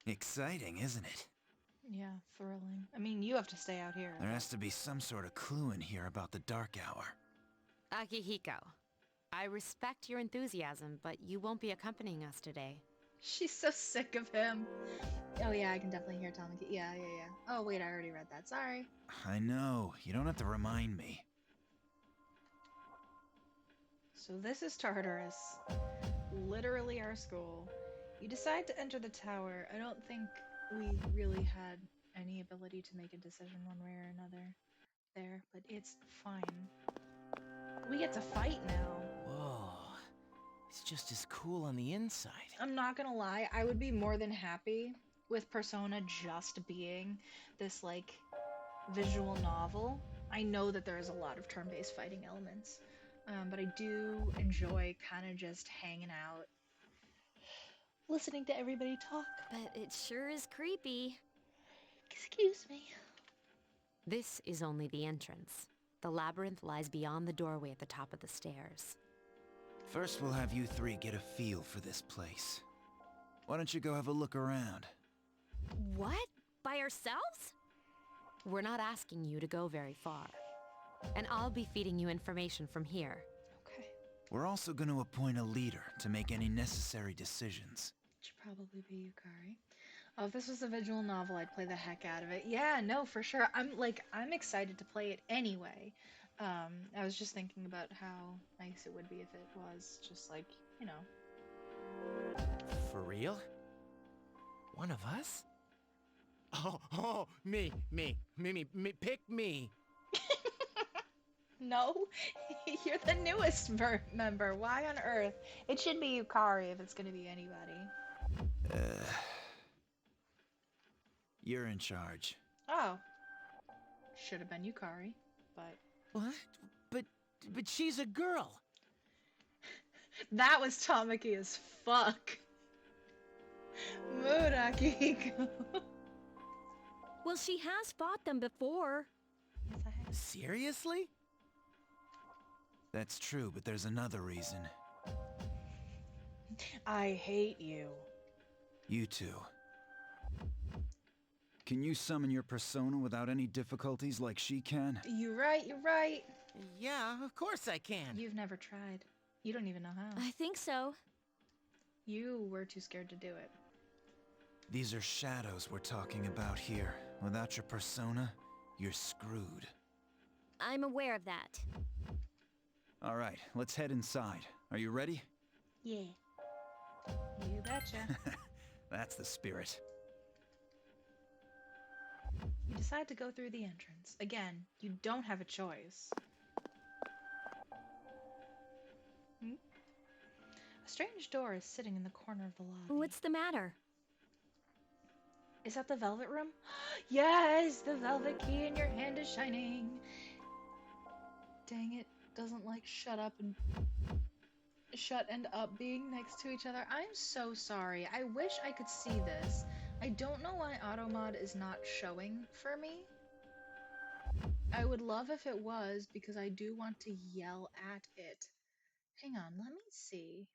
Exciting, isn't it? Yeah, thrilling. I mean, you have to stay out here. There has to be some sort of clue in here about the Dark Hour. Akihiko, I respect your enthusiasm, but you won't be accompanying us today. She's so sick of him. Oh yeah, I can definitely hear Tamaki. Yeah. Oh wait, I already read that. Sorry. I know, you don't have to remind me. So this is Tartarus. Literally our school. You decide to enter the tower. I don't think we really had any ability to make a decision one way or another there, but it's fine. We get to fight now. Whoa. It's just as cool on the inside. I'm not gonna lie, I would be more than happy with Persona just being this, like, visual novel. I know that there is a lot of turn-based fighting elements, but I do enjoy kind of just hanging out, listening to everybody talk. But it sure is creepy. Excuse me. This is only the entrance. The labyrinth lies beyond the doorway at the top of the stairs. First, we'll have you three get a feel for this place. Why don't you go have a look around? What? By ourselves? We're not asking you to go very far. And I'll be feeding you information from here. Okay. We're also going to appoint a leader to make any necessary decisions. Should probably be Yukari. Oh, if this was a visual novel, I'd play the heck out of it. Yeah, no, for sure. I'm excited to play it anyway. I was just thinking about how nice it would be if it was just like, you know. For real? One of us? Oh, me, pick me. No, you're the newest member. Why on earth? It should be Yukari if it's gonna be anybody. You're in charge. Oh. Should have been Yukari, but... What? But she's a girl. That was Tamaki as fuck. Mood, Akihiko. Well, she has fought them before. Yes, I have. Seriously? That's true, but there's another reason. I hate you. You two. Can you summon your persona without any difficulties like she can? You're right. Yeah, of course I can. You've never tried. You don't even know how. I think so. You were too scared to do it. These are shadows we're talking about here. Without your persona, you're screwed. I'm aware of that. All right, let's head inside. Are you ready? Yeah. You betcha. That's the spirit. You decide to go through the entrance. Again, you don't have a choice. A strange door is sitting in the corner of the lobby. What's the matter? Is that the velvet room? Yes, the velvet key in your hand is shining. Dang it, doesn't like shut and up being next to each other. I'm so sorry. I wish I could see this. I don't know why AutoMod is not showing for me. I would love if it was, because I do want to yell at it. Hang on, let me see.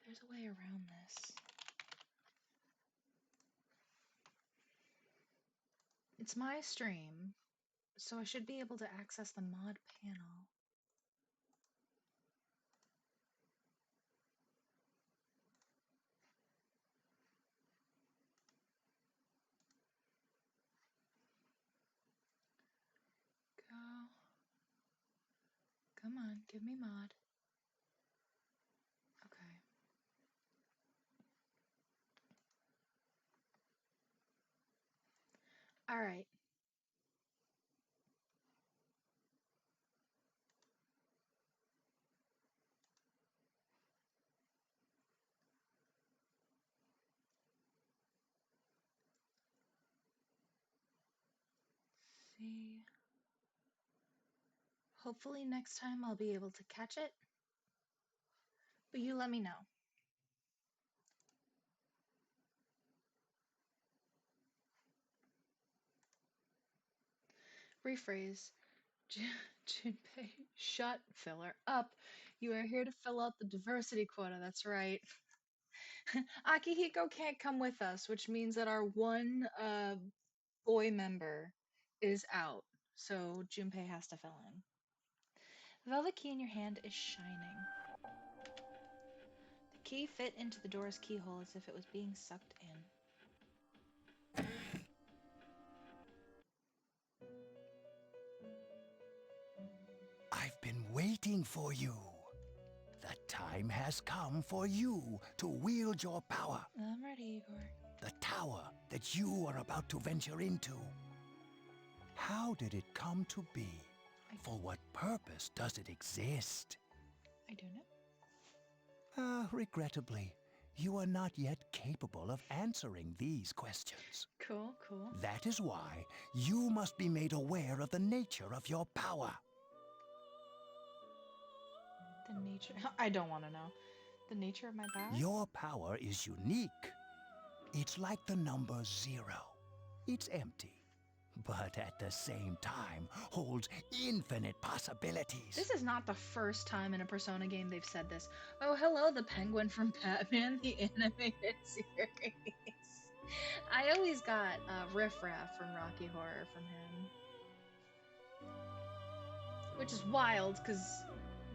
There's a way around this. It's my stream, so I should be able to access the mod panel. Go. Come on, give me mod. Okay. Alright. Hopefully next time I'll be able to catch it. But you let me know. Rephrase. Junpei, shut filler up. You are here to fill out the diversity quota, that's right. Akihiko can't come with us, which means that our one boy member is out. So Junpei has to fill in. The velvet key in your hand is shining. The key fit into the door's keyhole as if it was being sucked in. I've been waiting for you. The time has come for you to wield your power. I'm ready, Igor. The tower that you are about to venture into. How did it come to be? For what purpose does it exist? I don't know. Regrettably, you are not yet capable of answering these questions. Cool. That is why you must be made aware of the nature of your power. The nature. I don't want to know. The nature of my power? Your power is unique. It's like the number 0. It's empty, but at the same time holds infinite possibilities. This is not the first time in a Persona game they've said this. Oh, hello, the penguin from Batman, the animated series. I always got Riff Raff from Rocky Horror from him. Which is wild, because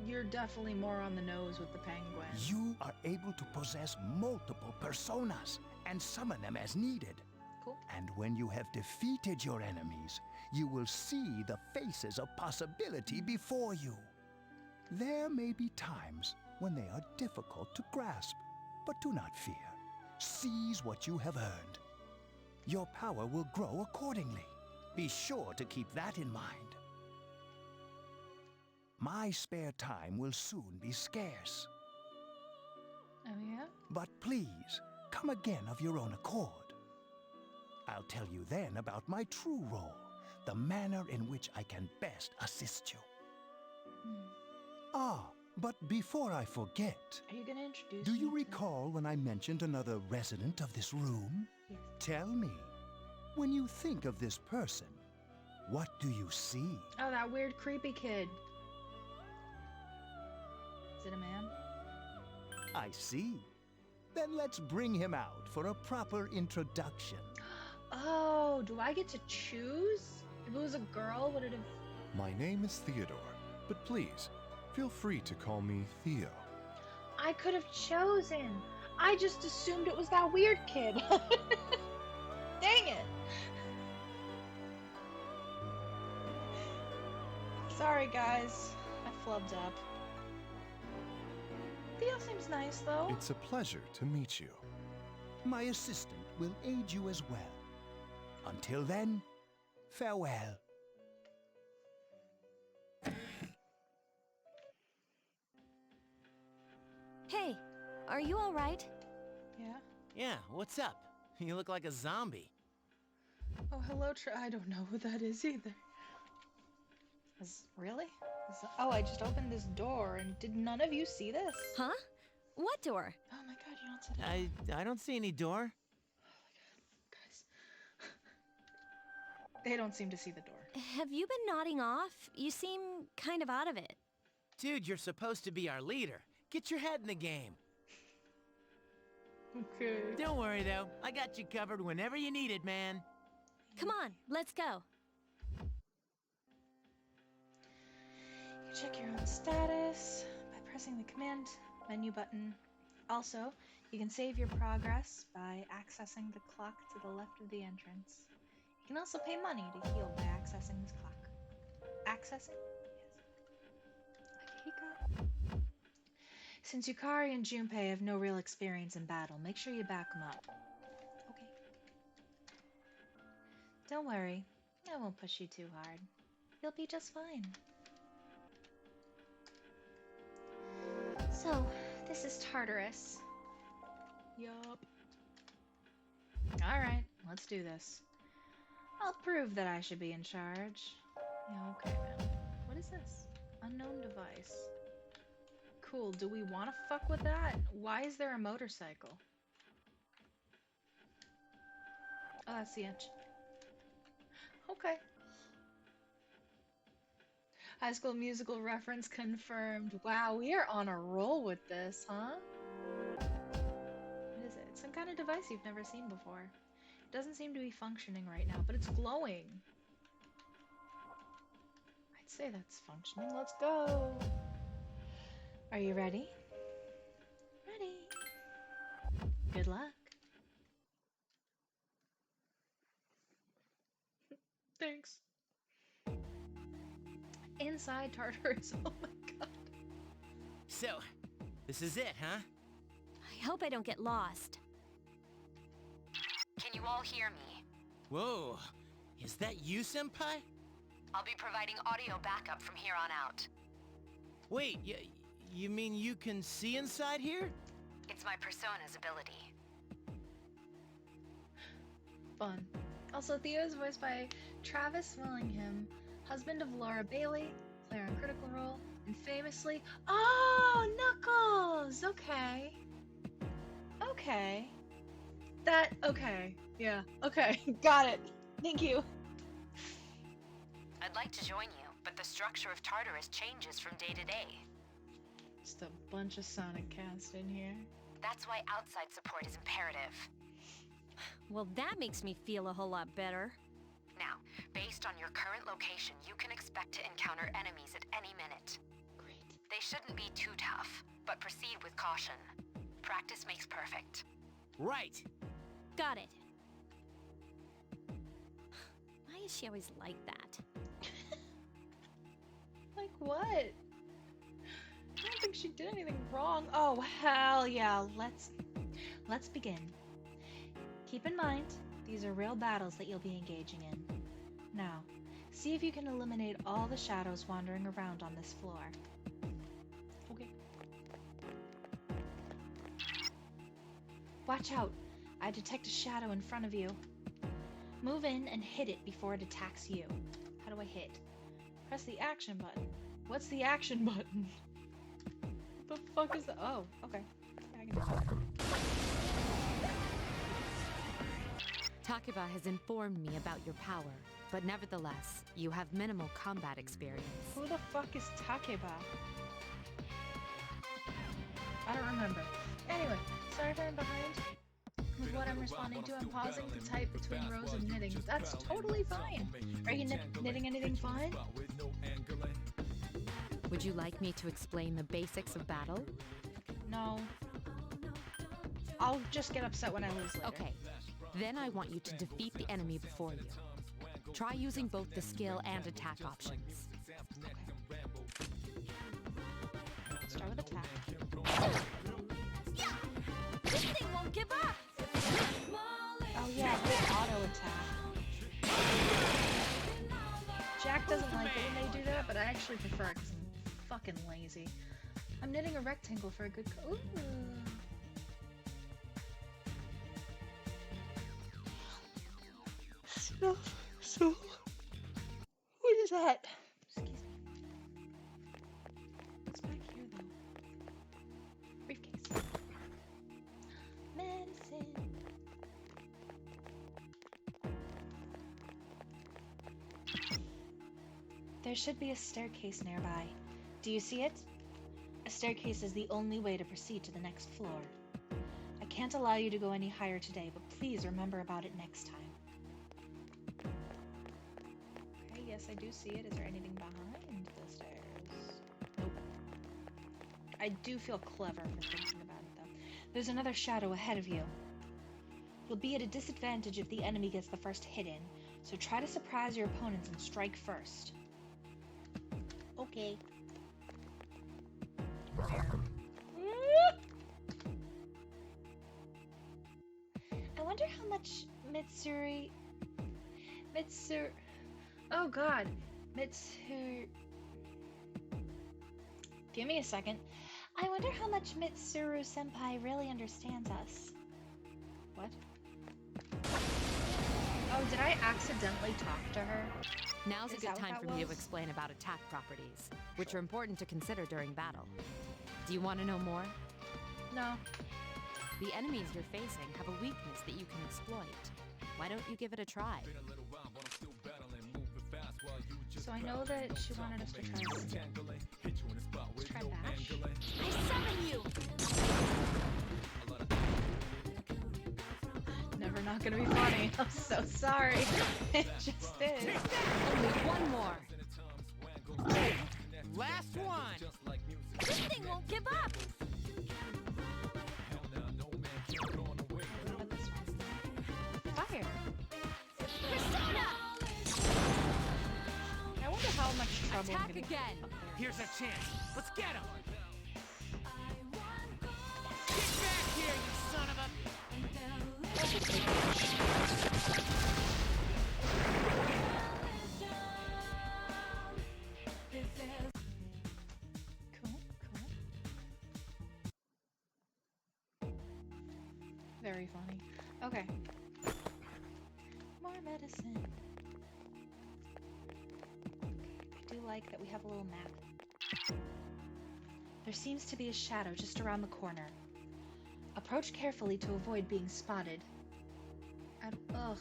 you're definitely more on the nose with the penguin. You are able to possess multiple personas and summon them as needed. Cool. And when you have defeated your enemies, you will see the faces of possibility before you. There may be times when they are difficult to grasp, but do not fear. Seize what you have earned. Your power will grow accordingly. Be sure to keep that in mind. My spare time will soon be scarce. Oh, yeah? But please, come again of your own accord. I'll tell you then about my true role, the manner in which I can best assist you. But before I forget, Are you going to introduce do you me recall when I mentioned another resident of this room? Yes. Tell me, when you think of this person, what do you see? Oh, that weird creepy kid. Is it a man? I see. Then let's bring him out for a proper introduction. Oh, do I get to choose? If it was a girl, would it have... My name is Theodore, but please, feel free to call me Theo. I could have chosen. I just assumed it was that weird kid. Dang it. Sorry, guys. I flubbed up. Theo seems nice, though. It's a pleasure to meet you. My assistant will aid you as well. Until then, farewell. Hey, are you all right? Yeah? Yeah, what's up? You look like a zombie. Oh, hello, I don't know who that is either. Really? Oh, I just opened this door, and did none of you see this? Huh? What door? Oh my god, you don't see it. I don't see any door. Guys. They don't seem to see the door. Have you been nodding off? You seem kind of out of it. Dude, you're supposed to be our leader. Get your head in the game. Okay. Don't worry, though. I got you covered whenever you need it, man. Come on, let's go. You check your own status by pressing the command menu button. Also, you can save your progress by accessing the clock to the left of the entrance. You can also pay money to heal by accessing this clock. Accessing? Yes. Akihiko. Since Yukari and Junpei have no real experience in battle, make sure you back them up. Okay. Don't worry, I won't push you too hard. You'll be just fine. So, this is Tartarus. Yup. Alright, let's do this. I'll prove that I should be in charge. Yeah, okay, man. What is this? Unknown device. Cool. Do we want to fuck with that? Why is there a motorcycle? Oh, that's the inch. Okay. High School Musical reference confirmed. Wow, we are on a roll with this, huh? What is it? It's some kind of device you've never seen before. It doesn't seem to be functioning right now, but it's glowing. I'd say that's functioning. Let's go. Are you ready? Ready. Good luck. Thanks. Inside Tartarus. Oh my god. So, this is it, huh? I hope I don't get lost. Can you all hear me? Whoa, is that you, Senpai? I'll be providing audio backup from here on out. Wait, you mean you can see inside here? It's my persona's ability. Fun. Also, Theo is voiced by Travis Willingham, husband of Laura Bailey, player in Critical Role, and famously... Oh, Knuckles! Okay. Okay. Okay. Yeah, okay. Got it. Thank you. I'd like to join you, but the structure of Tartarus changes from day to day. Just a bunch of Sonic cast in here. That's why outside support is imperative. Well, that makes me feel a whole lot better. Now, based on your current location, you can expect to encounter enemies at any minute. Great. They shouldn't be too tough, but proceed with caution. Practice makes perfect. Right. Got it. Why is she always like that? Like what? I don't think she did anything wrong. Oh, hell yeah. Let's begin. Keep in mind, these are real battles that you'll be engaging in. Now, see if you can eliminate all the shadows wandering around on this floor. Okay. Watch out. I detect a shadow in front of you. Move in and hit it before it attacks you. How do I hit? Press the action button. What's the action button? What the fuck is that? Oh, okay. Yeah, I can do that. Takeba has informed me about your power, but nevertheless, you have minimal combat experience. Who the fuck is Takeba? I don't remember. Anyway, sorry if I'm behind with what I'm responding to. I'm pausing to type between rows of knitting. That's totally fine. Are you knitting anything fun? Would you like me to explain the basics of battle? No. I'll just get upset when I lose later. Okay. Then I want you to defeat the enemy before you. Try using both the skill and attack options. Okay. Start with attack. This thing won't give up! Oh yeah, good auto attack. Jack doesn't like it when they do that, but I actually prefer it because I'm fucking lazy. I'm knitting a rectangle for a good Ooh. So, what is that? Excuse me. What's back here, though? Briefcase. Medicine. There should be a staircase nearby. Do you see it? A staircase is the only way to proceed to the next floor. I can't allow you to go any higher today, but please remember about it next time. Okay, yes, I do see it. Is there anything behind the stairs? Nope. I do feel clever for thinking about it, though. There's another shadow ahead of you. You'll be at a disadvantage if the enemy gets the first hit in, so try to surprise your opponents and strike first. Okay. I wonder how much Mitsuru... Oh god. Give me a second. I wonder how much Mitsuru-senpai really understands us. What? Oh, did I accidentally talk to her? Now's a Is good that what time that for me to was? explain about attack properties, which are important to consider during battle. Do you want to know more? No. The enemies you're facing have a weakness that you can exploit. Why don't you give it a try? So I know that she wanted us to try this. Let's try bash. I summon you! Never not gonna be funny. I'm so sorry. It just is. Only one more. Last one! This thing won't give up! What about this one? Fire. Persona! I wonder how much trouble I'm Attack gonna again! Here's our chance. Let's get him! Get back here, you son of a... Cool, cool. Very funny. Okay. More medicine. I do like that we have a little map. There seems to be a shadow just around the corner. Approach carefully to avoid being spotted. Ugh.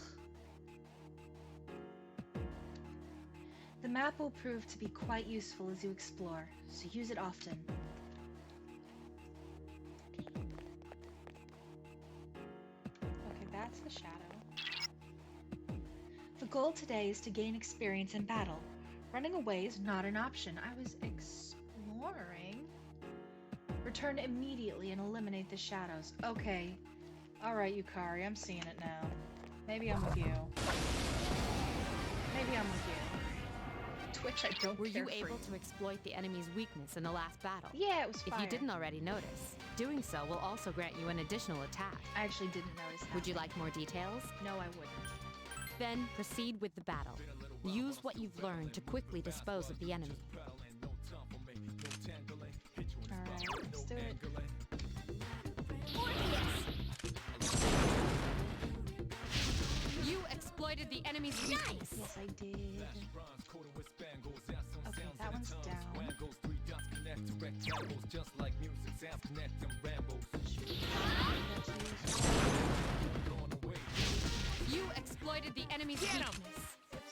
The map will prove to be quite useful as you explore, so use it often. Okay, that's the shadow. The goal today is to gain experience in battle. Running away is not an option. I was exploring. Return immediately and eliminate the shadows. Okay. Alright, Yukari, I'm seeing it now. Maybe I'm with you. Maybe I'm with you. Twitch, I don't Were care you for able to exploit the enemy's weakness in the last battle? Yeah, it was If fire. you didn't already notice, doing so will also grant you an additional attack. I actually didn't notice that. Would you like more details? No, I wouldn't. Then proceed with the battle. Use what you've learned to quickly dispose of the enemy. Alright, let's do it. You exploited the enemy's weakness. Yes, I did. Okay, that one's down. You exploited the enemy's weakness.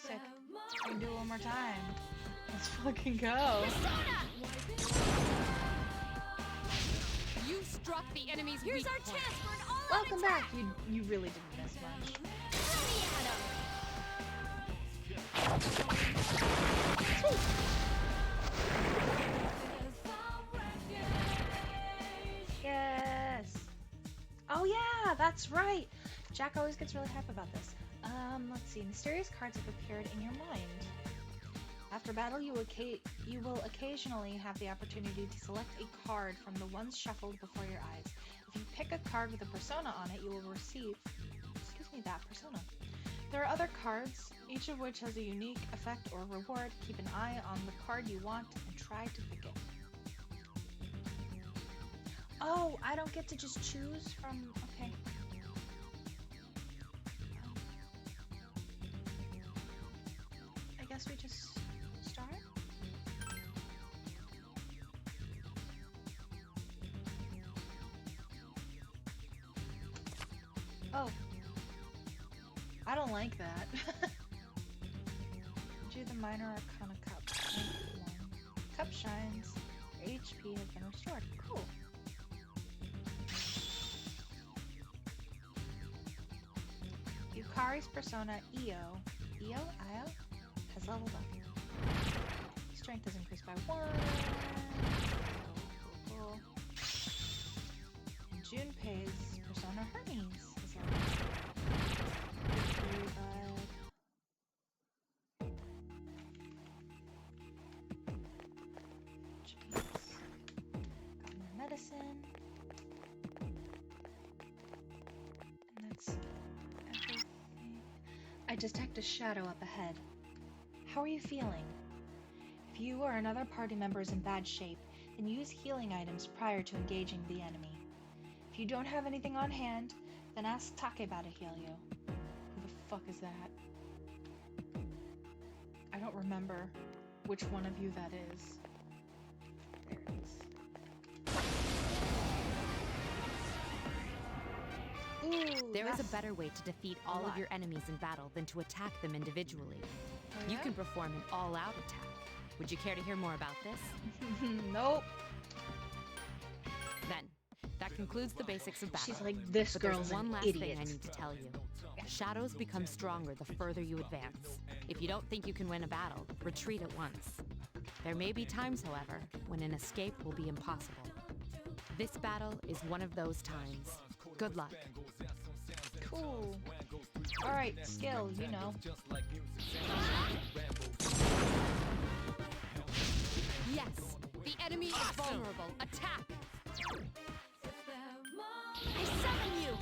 Sick. I can do it one more time. Let's fucking go. You struck the enemy's Here's weak our point. chance for an all-out Welcome attack! back. You really didn't miss much. Let me at 'em! Yes. Oh yeah, that's right. Jack always gets really hype about this. Let's see. Mysterious cards have appeared in your mind. After battle, you will occasionally have the opportunity to select a card from the ones shuffled before your eyes. If you pick a card with a persona on it, you will receive, that persona. There are other cards, each of which has a unique effect or reward. Keep an eye on the card you want and try to pick it. Oh, I don't get to just choose from... Okay. I guess we just start? Oh. I don't like that. Do the minor arcana cup. One. Cup shines. Your HP has been restored. Cool. Yukari's persona Io has leveled up. Strength is increased by 1. Cool. And Junpei's persona Hermes has leveled up. Good, bud. Jeez. Got more medicine. And that's everything. I detect a shadow up ahead. How are you feeling? If you or another party member is in bad shape, then use healing items prior to engaging the enemy. If you don't have anything on hand, then ask Takeba to heal you. Who the fuck is that? I don't remember which one of you that is. There it is. Ooh, There is a that's better way to defeat a all of lot. your enemies in battle than to attack them individually. Oh, You yeah? can perform an all-out attack. Would you care to hear more about this? Nope. Then, that concludes the basics of battle. She's like, this But girl's there's one an last idiot. thing I need to tell you. Shadows become stronger the further you advance. If you don't think you can win a battle, retreat at once. There may be times, however, when an escape will be impossible. This battle is one of those times. Good luck. Cool. Alright, skill, you know. Yes, the enemy is vulnerable. Attack! I summon you!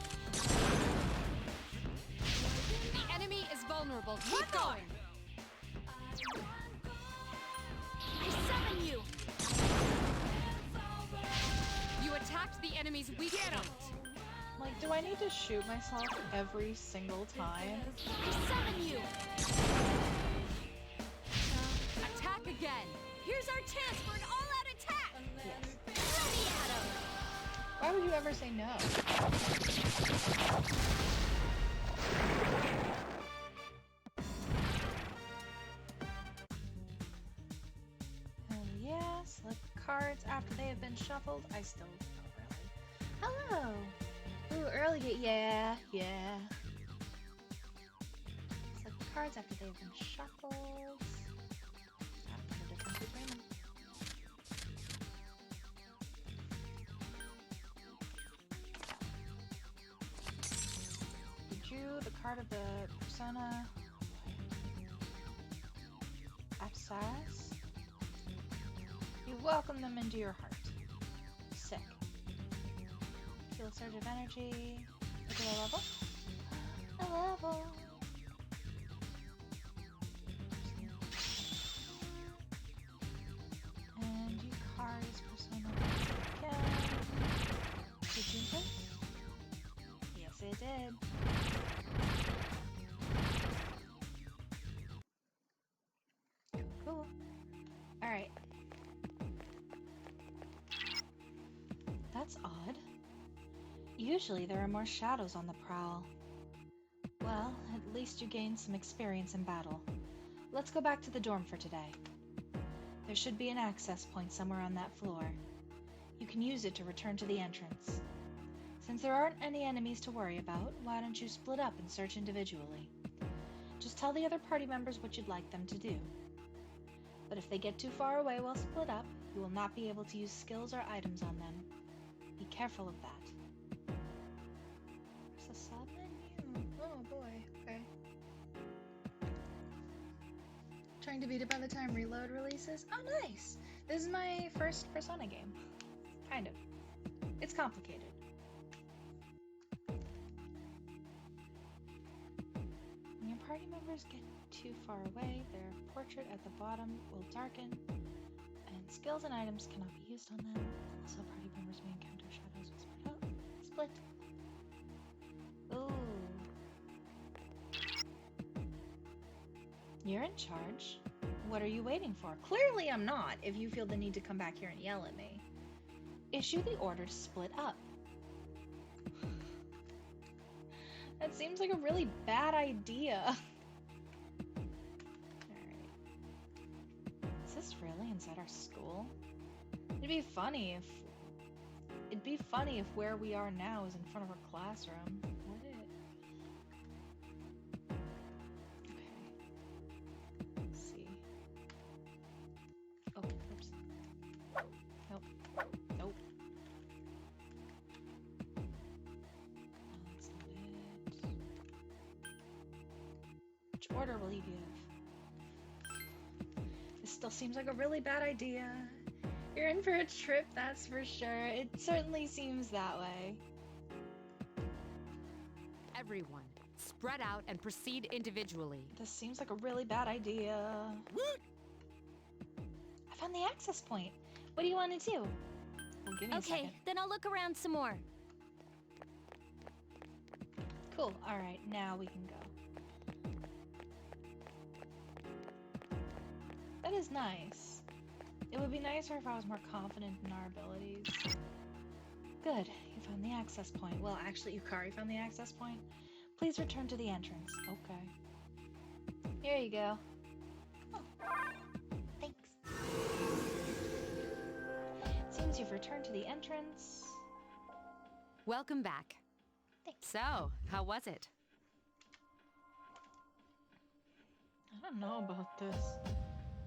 The enemy is vulnerable. Keep going. I summon you! You attacked the enemy's weak point. Like, do I need to shoot myself every single time? I summon you! Attack again. Here's our chance for an all-out attack! Yes. Let me at him! Why would you ever say no? Hell yeah, select cards after they have been shuffled. I still don't really. Hello! Ooh, early get yeah. Select cards after they have been shuffled. After the difference between them. You drew the card of the persona. Abscess. You welcome them into your heart. Sick. Feel a surge of energy. Regular level. A level. And you card his persona again. Did you input? Yes, it did. Cool. Alright. That's odd. Usually there are more shadows on the prowl. Well, at least you gained some experience in battle. Let's go back to the dorm for today. There should be an access point somewhere on that floor. You can use it to return to the entrance. Since there aren't any enemies to worry about, why don't you split up and search individually? Just tell the other party members what you'd like them to do. But if they get too far away while split up, you will not be able to use skills or items on them. Be careful of that. There's a sub menu. Oh boy, okay. Trying to beat it by the time Reload releases? Oh nice! This is my first Persona game. Kind of. It's complicated. When your party members get too far away, their portrait at the bottom will darken, and skills and items cannot be used on them. Also, party members may encounter shadows with spread out. Split. Ooh. You're in charge. What are you waiting for? Clearly I'm not, if you feel the need to come back here and yell at me. Issue the order to split up. That seems like a really bad idea. Alright. Is this really inside our school? It'd be funny if where we are now is in front of our classroom. Would it? Okay. Let's see. Oh, oops. Nope. Nope. That's not it. Which order will you give? This still seems like a really bad idea. You're in for a trip, that's for sure. It certainly seems that way. Everyone, spread out and proceed individually. This seems like a really bad idea. I found the access point. What do you want to do? Well, give me a Okay, second. then I'll look around some more. Cool. Alright, now we can go. that is nice. It would be nicer if I was more confident in our abilities. Good, you found the access point. Well, actually, Yukari found the access point. Please return to the entrance. Okay. Here you go. Oh. Thanks. Seems you've returned to the entrance. Welcome back. Thanks. So, how was it? I don't know about this.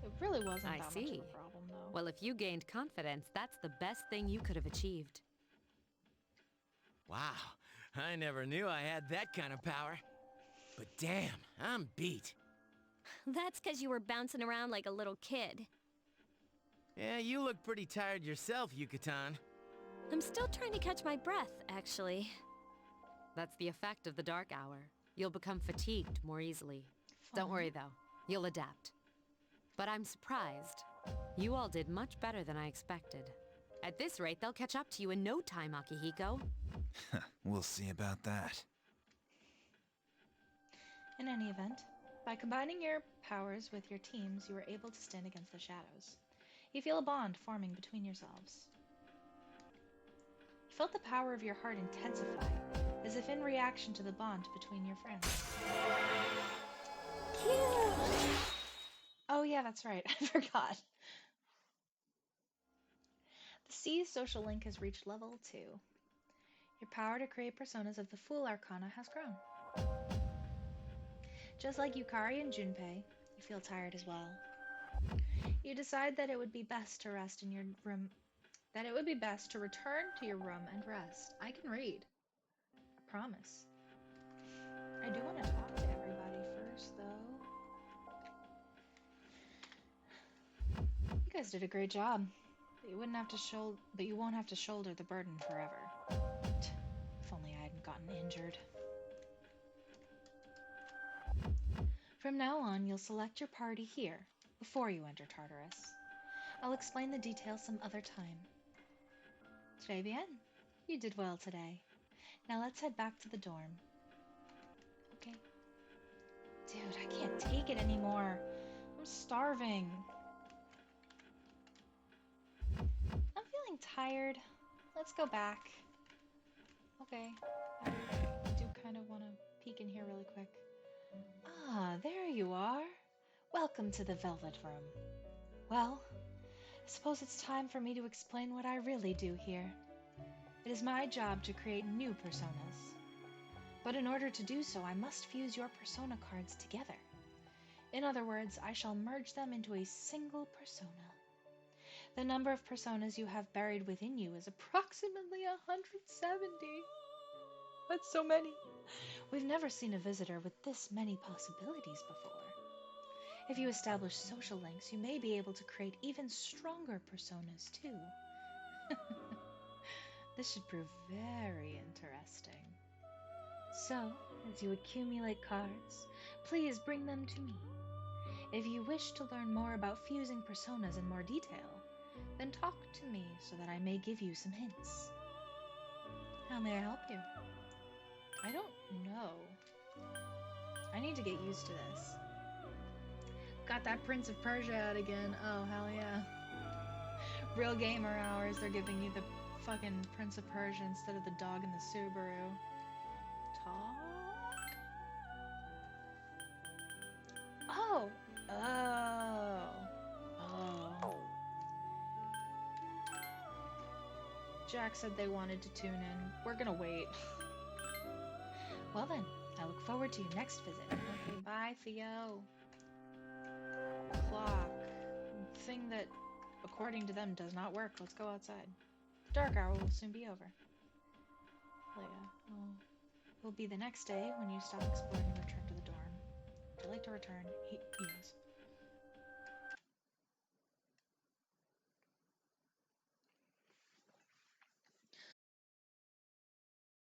It really wasn't I that much see. of a problem, though. Well, if you gained confidence, that's the best thing you could have achieved. Wow, I never knew I had that kind of power. But damn, I'm beat. That's because you were bouncing around like a little kid. Yeah, you look pretty tired yourself, Yucatan. I'm still trying to catch my breath, actually. That's the effect of the dark hour. You'll become fatigued more easily. Don't worry, though. You'll adapt. But I'm surprised. You all did much better than I expected. At this rate, they'll catch up to you in no time, Akihiko. We'll see about that. In any event, by combining your powers with your teams, you are able to stand against the shadows. You feel a bond forming between yourselves. You felt the power of your heart intensify, as if in reaction to the bond between your friends. Cute! Oh yeah, that's right. I forgot. The C's social link has reached level 2. Your power to create personas of the Fool Arcana has grown. Just like Yukari and Junpei, you feel tired as well. You decide that it would be best to rest in your room, that it would be best to return to your room and rest. I can read. I promise. I do want to talk to everybody first, though. You guys did a great job. But you wouldn't have to but you won't have to shoulder the burden forever. If only I hadn't gotten injured. From now on, you'll select your party here, before you enter Tartarus. I'll explain the details some other time. Très bien. You did well today. Now let's head back to the dorm. Okay. Dude, I can't take it anymore. I'm starving. I'm feeling tired. Let's go back. Okay. I do kind of want to peek in here really quick. Ah, there you are. Welcome to the Velvet Room. Well, I suppose it's time for me to explain what I really do here. It is my job to create new personas. But in order to do so, I must fuse your persona cards together. In other words, I shall merge them into a single persona. The number of personas you have buried within you is approximately 170. That's so many. We've never seen a visitor with this many possibilities before. If you establish social links, you may be able to create even stronger personas too. This should prove very interesting. So, as you accumulate cards, please bring them to me. If you wish to learn more about fusing personas in more detail, then talk to me so that I may give you some hints. How may I help you? I don't know. I need to get used to this. Got that Prince of Persia out again. Oh, hell yeah. Real gamer hours, they're giving you the fucking Prince of Persia instead of the dog in the Subaru. Talk? Oh! Oh! Oh. Jack said they wanted to tune in. We're gonna wait. Well then, I look forward to your next visit. Okay, bye, Theo. Clock. Thing that, according to them, does not work. Let's go outside. Dark hour will soon be over. Leia. Oh. It will be the next day when you stop exploring and return to the dorm. Would you like to return? Yes.